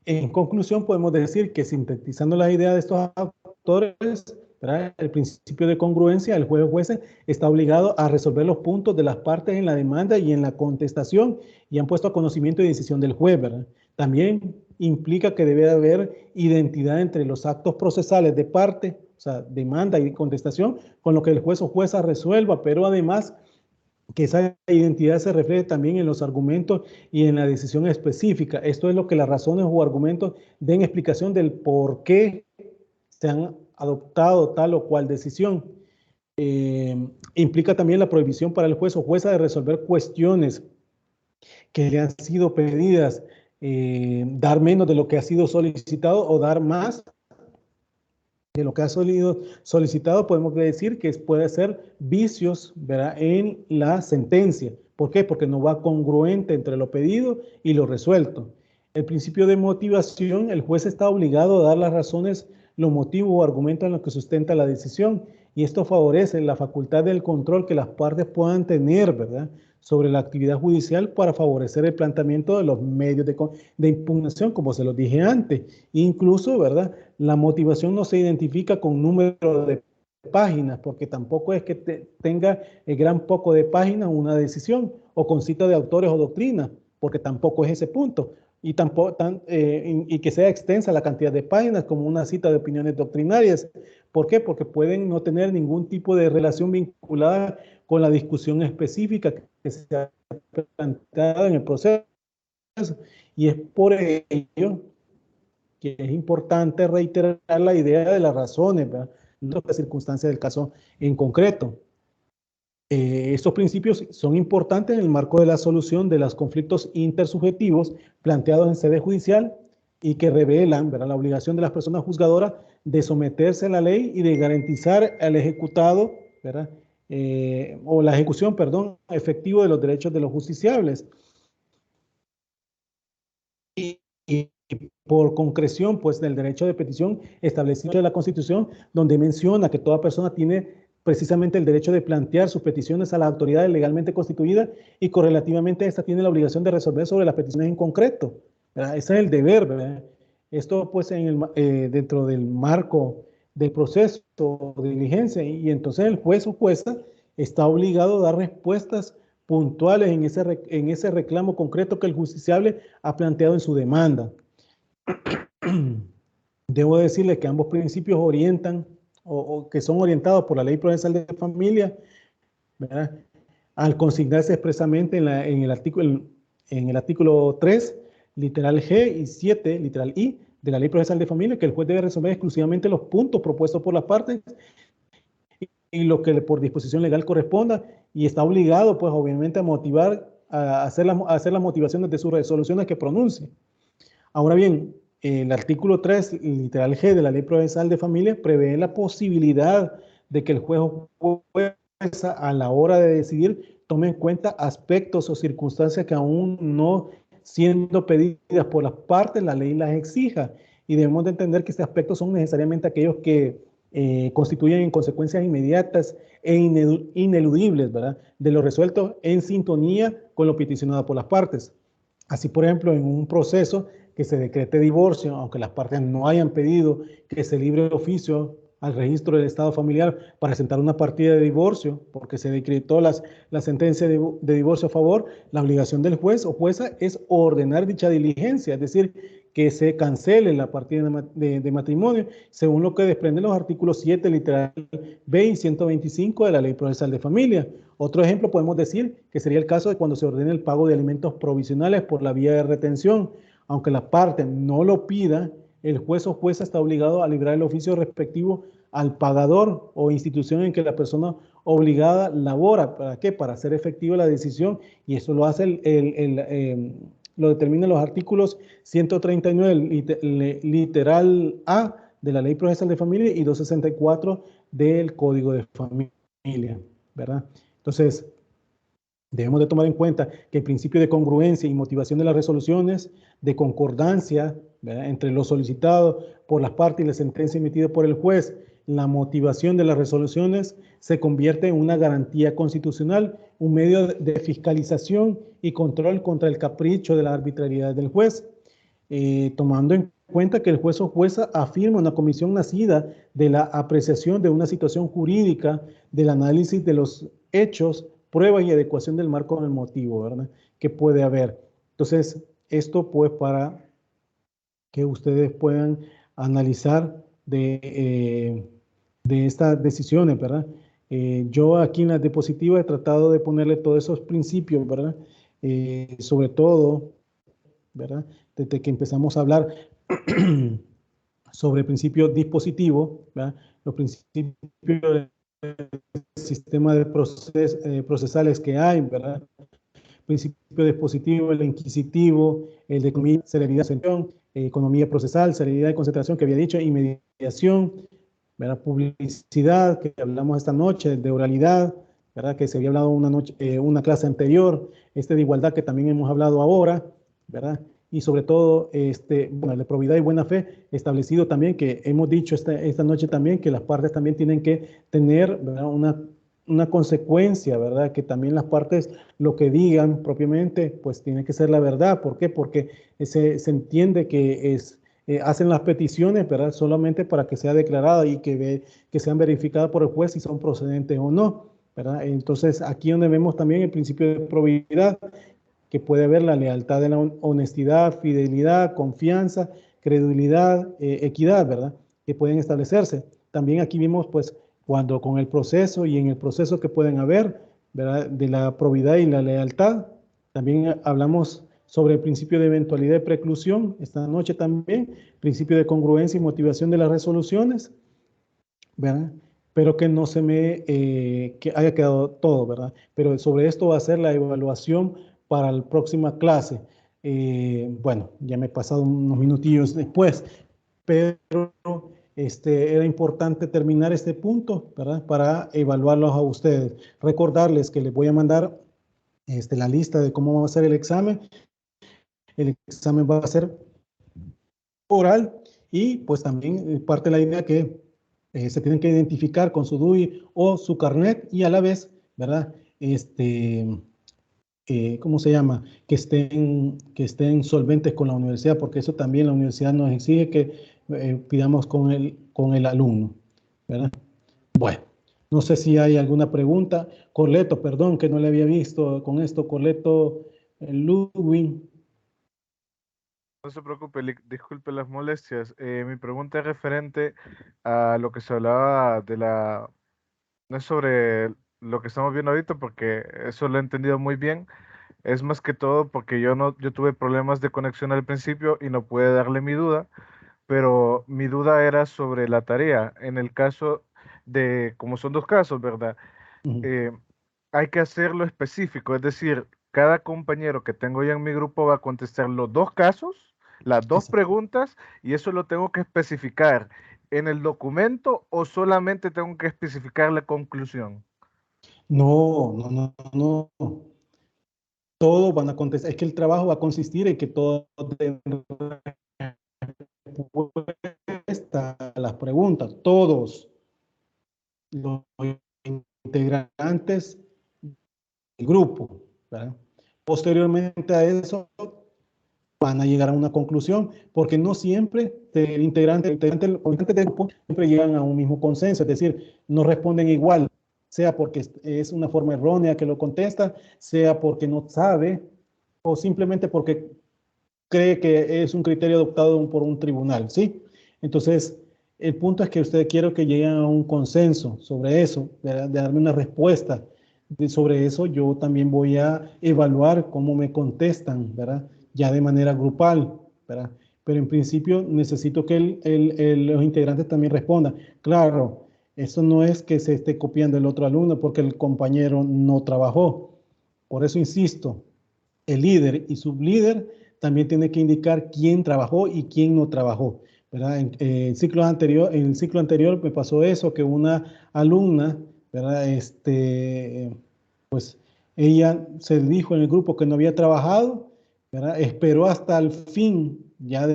en conclusión, podemos decir que sintetizando la idea de estos autores, ¿verdad?, el principio de congruencia, el juez o jueces está obligado a resolver los puntos de las partes en la demanda y en la contestación y han puesto a conocimiento y decisión del juez, ¿verdad? También implica que debe haber identidad entre los actos procesales de parte, o sea, demanda y contestación, con lo que el juez o jueza resuelva, pero además que esa identidad se refleje también en los argumentos y en la decisión específica. Esto es lo que las razones o argumentos den explicación del por qué se han adoptado tal o cual decisión. Implica también la prohibición para el juez o jueza de resolver cuestiones que le han sido pedidas, dar menos de lo que ha sido solicitado o dar más de lo que ha sido solicitado. Podemos decir que puede ser vicios, ¿verdad?, en la sentencia. ¿Por qué? Porque no va congruente entre lo pedido y lo resuelto. El principio de motivación, el juez está obligado a dar las razones, los motivos o argumentos en los que sustenta la decisión y esto favorece la facultad del control que las partes puedan tener, ¿verdad?, sobre la actividad judicial para favorecer el planteamiento de los medios de impugnación, como se los dije antes. Incluso, ¿verdad?, la motivación no se identifica con número de páginas, porque tampoco es que tenga el gran poco de páginas una decisión, o con cita de autores o doctrinas, porque tampoco es ese punto. Y, y que sea extensa la cantidad de páginas como una cita de opiniones doctrinarias. ¿Por qué? Porque pueden no tener ningún tipo de relación vinculada con la discusión específica que se ha planteado en el proceso. Y es por ello que es importante reiterar la idea de las razones, ¿verdad?, no las circunstancias del caso en concreto. Estos principios son importantes en el marco de la solución de los conflictos intersubjetivos planteados en sede judicial y que revelan, ¿verdad?, la obligación de las personas juzgadoras de someterse a la ley y de garantizar al ejecutado, ¿verdad?, o la ejecución, perdón, efectivo de los derechos de los justiciables. Y por concreción, pues, del derecho de petición establecido en la Constitución, donde menciona que toda persona tiene precisamente el derecho de plantear sus peticiones a las autoridades legalmente constituidas y correlativamente esta tiene la obligación de resolver sobre las peticiones en concreto, ¿verdad? Ese es el deber, ¿verdad? Esto, pues, dentro del marco del proceso de diligencia, y entonces el juez o jueza está obligado a dar respuestas puntuales en ese reclamo concreto que el justiciable ha planteado en su demanda. Debo decirle que ambos principios orientan o que son orientados por la Ley Procesal de Familia, ¿verdad?, al consignarse expresamente en el artículo 3, literal G, y 7, literal I, de la Ley Procesal de Familia, que el juez debe resolver exclusivamente los puntos propuestos por las partes y lo que por disposición legal corresponda, y está obligado, pues, obviamente, a motivar, a hacer las motivaciones de sus resoluciones que pronuncie. Ahora bien, el artículo 3, literal G, de la Ley Procesal de Familia, prevé la posibilidad de que el juez o jueza, a la hora de decidir, tome en cuenta aspectos o circunstancias que aún no siendo pedidas por las partes, la ley las exija. Y debemos de entender que estos aspectos son necesariamente aquellos que constituyen consecuencias inmediatas e ineludibles, ¿verdad?, de lo resuelto en sintonía con lo peticionado por las partes. Así, por ejemplo, en un proceso que se decrete divorcio, aunque las partes no hayan pedido que se libre oficio al registro del estado familiar para presentar una partida de divorcio, porque se decretó la sentencia de divorcio a favor, la obligación del juez o jueza es ordenar dicha diligencia, es decir, que se cancele la partida de matrimonio, según lo que desprenden los artículos 7, literal B y 125 de la Ley Procesal de Familia. Otro ejemplo podemos decir que sería el caso de cuando se ordene el pago de alimentos provisionales por la vía de retención. Aunque la parte no lo pida, el juez o jueza está obligado a librar el oficio respectivo al pagador o institución en que la persona obligada labora. ¿Para qué? Para hacer efectiva la decisión, y eso lo hace lo determinan los artículos 139, literal A de la Ley Procesal de Familia y 264 del Código de Familia, ¿verdad? Entonces, debemos de tomar en cuenta que el principio de congruencia y motivación de las resoluciones, de concordancia, ¿verdad?, entre lo solicitado por las partes y la sentencia emitida por el juez, la motivación de las resoluciones se convierte en una garantía constitucional, un medio de fiscalización y control contra el capricho de la arbitrariedad del juez, tomando en cuenta que el juez o jueza afirma una comisión nacida de la apreciación de una situación jurídica, del análisis de los hechos, pruebas y adecuación del marco del motivo, ¿verdad?, que puede haber. Entonces, esto, pues, para que ustedes puedan analizar de estas decisiones, ¿verdad? Yo aquí en la diapositiva he tratado de ponerle todos esos principios, ¿verdad? Sobre todo, ¿verdad?, desde que empezamos a hablar sobre el principio dispositivo, ¿verdad?, los principios del sistema de procesales que hay, ¿verdad?, principio dispositivo, el inquisitivo, el de economía, celeridad, economía procesal, celeridad y concentración que había dicho, y mediación, ¿verdad?, publicidad, que hablamos esta noche, de oralidad, ¿verdad?, que se había hablado una clase anterior, de igualdad que también hemos hablado ahora, ¿verdad?, y sobre todo bueno, de probidad y buena fe, establecido también que hemos dicho esta noche también que las partes también tienen que tener, ¿verdad?, una consecuencia, ¿verdad? Que también las partes lo que digan propiamente, pues tiene que ser la verdad. ¿Por qué? Porque se entiende que hacen las peticiones, ¿verdad?, solamente para que sea declarada y que sean verificadas por el juez si son procedentes o no, ¿verdad? Entonces, aquí donde vemos también el principio de probidad, que puede haber la lealtad de la honestidad, fidelidad, confianza, credibilidad, equidad, ¿verdad?, que pueden establecerse. También aquí vimos, pues, cuando con el proceso y en el proceso que pueden haber, ¿verdad?, de la probidad y la lealtad. También hablamos sobre el principio de eventualidad y preclusión esta noche también, principio de congruencia y motivación de las resoluciones, ¿verdad? Pero que no se me, que haya quedado todo, ¿verdad? Pero sobre esto va a ser la evaluación para la próxima clase. Bueno, ya me he pasado unos minutillos después, pero era importante terminar este punto, ¿verdad?, para evaluarlos a ustedes. Recordarles que les voy a mandar la lista de cómo va a ser el examen. El examen va a ser oral y pues también parte de la idea que se tienen que identificar con su DUI o su carnet y a la vez, ¿verdad?, ¿cómo se llama? Que estén solventes con la universidad, porque eso también la universidad nos exige que pidamos con el alumno, ¿verdad? Bueno, no sé si hay alguna pregunta. Corleto, perdón, que no le había visto con esto. Corleto Ludwig. No se preocupe, disculpe las molestias. Mi pregunta es referente a lo que se hablaba no es sobre lo que estamos viendo ahorita, porque eso lo he entendido muy bien. Es más que todo porque yo tuve problemas de conexión al principio y no pude darle mi duda, pero mi duda era sobre la tarea. En el caso como son dos casos, ¿verdad? Eh, hay que hacerlo específico, es decir, cada compañero que tengo ya en mi grupo va a contestar los dos casos, las dos preguntas, y eso lo tengo que especificar en el documento o solamente tengo que especificar la conclusión. No. Todos van a contestar. Es que el trabajo va a consistir en que todos den respuesta a las preguntas. Todos los integrantes del grupo, ¿verdad? Posteriormente a eso van a llegar a una conclusión, porque no siempre el integrante del grupo siempre llegan a un mismo consenso, es decir, no responden igual, sea porque es una forma errónea que lo contesta, sea porque no sabe, o simplemente porque cree que es un criterio adoptado por un tribunal, ¿sí? Entonces, el punto es que usted quiere que lleguen a un consenso sobre eso, ¿verdad?, de darme una respuesta. Sobre eso yo también voy a evaluar cómo me contestan, ¿verdad?, ya de manera grupal, ¿verdad? Pero en principio necesito que los integrantes también respondan. Claro, eso no es que se esté copiando el otro alumno porque el compañero no trabajó. Por eso insisto, el líder y sublíder también tiene que indicar quién trabajó y quién no trabajó, ¿verdad? En el ciclo anterior me pasó eso, que una alumna, ¿verdad?, pues ella se dijo en el grupo que no había trabajado, ¿verdad? Esperó hasta el fin, ya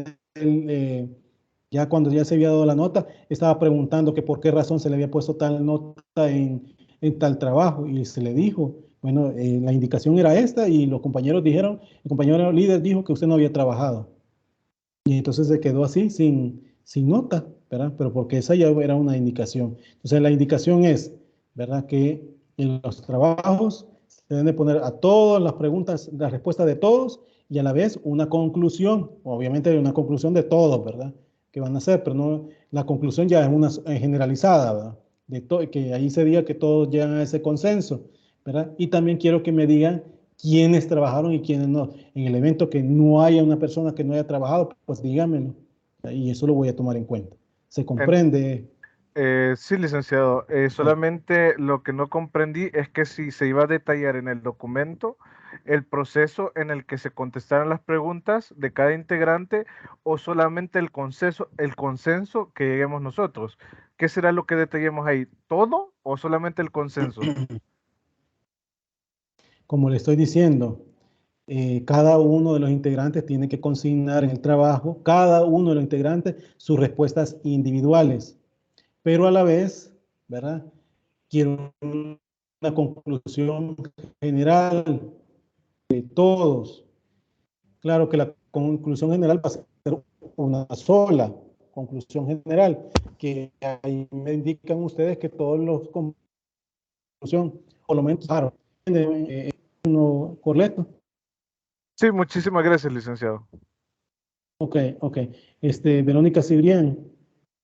cuando ya se había dado la nota, estaba preguntando que por qué razón se le había puesto tal nota en tal trabajo y se le dijo, bueno, la indicación era esta y los compañeros dijeron, el compañero líder dijo que usted no había trabajado. Y entonces se quedó así sin nota, ¿verdad? Pero porque esa ya era una indicación. Entonces la indicación es, ¿verdad?, que en los trabajos se deben de poner a todas las preguntas, la respuesta de todos y a la vez una conclusión, obviamente una conclusión de todos, ¿verdad?, que van a hacer, pero no, la conclusión ya es una generalizada, ¿verdad?, que ahí se diga que todos llegan a ese consenso, ¿verdad? Y también quiero que me digan quiénes trabajaron y quiénes no. En el evento que no haya una persona que no haya trabajado, pues dígamelo. Y eso lo voy a tomar en cuenta. ¿Se comprende? Sí, licenciado. Solamente lo que no comprendí es que si se iba a detallar en el documento el proceso en el que se contestaran las preguntas de cada integrante o solamente el consenso que lleguemos nosotros. ¿Qué será lo que detallemos ahí? ¿Todo o solamente el consenso? Como le estoy diciendo, cada uno de los integrantes tiene que consignar en el trabajo, cada uno de los integrantes, sus respuestas individuales. Pero a la vez, ¿verdad? Quiero una conclusión general de todos. Claro que la conclusión general va a ser una sola conclusión general, que ahí me indican ustedes que todos los conclusión, por lo menos, claro, uno correcto. Sí, muchísimas gracias, licenciado. Ok. Verónica Cibrián,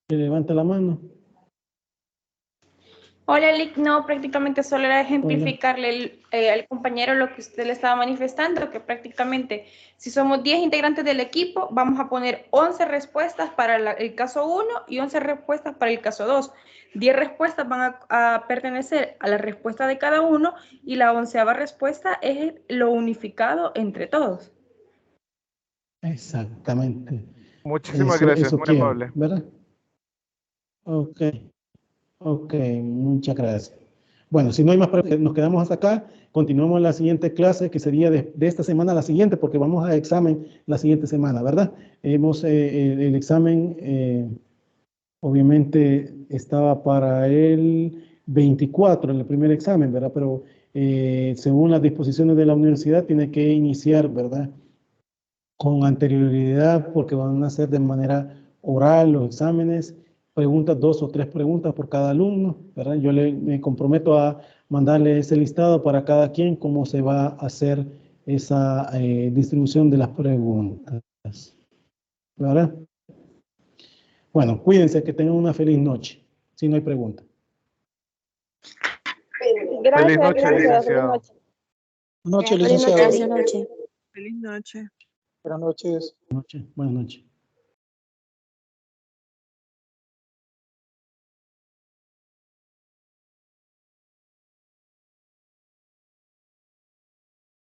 que levanta la mano. Hola, Lick. No, prácticamente solo era ejemplificarle al compañero lo que usted le estaba manifestando, que prácticamente si somos 10 integrantes del equipo, vamos a poner 11 respuestas para el caso 1 y 11 respuestas para el caso 2. 10 respuestas van a pertenecer a la respuesta de cada uno y la 11ª respuesta es lo unificado entre todos. Exactamente. Muchísimas gracias, muy quiero, amable. ¿verdad? Ok, muchas gracias. Bueno, si no hay más preguntas, nos quedamos hasta acá. Continuamos la siguiente clase, que sería de esta semana a la siguiente, porque vamos a examen la siguiente semana, ¿verdad? El examen, obviamente, estaba para el 24, en el primer examen, ¿verdad? Pero según las disposiciones de la universidad, tiene que iniciar, ¿verdad? Con anterioridad, porque van a hacer de manera oral los exámenes, preguntas, 2 o 3 preguntas por cada alumno, ¿verdad? Yo me comprometo a mandarle ese listado para cada quien, cómo se va a hacer esa distribución de las preguntas, ¿verdad? Bueno, cuídense, que tengan una feliz noche, si no hay preguntas. Gracias, Feliz noche, gracias. licenciado. Feliz Noche, noche. licenciado. Feliz noche. Feliz noche. Buenas noches. Buenas noches.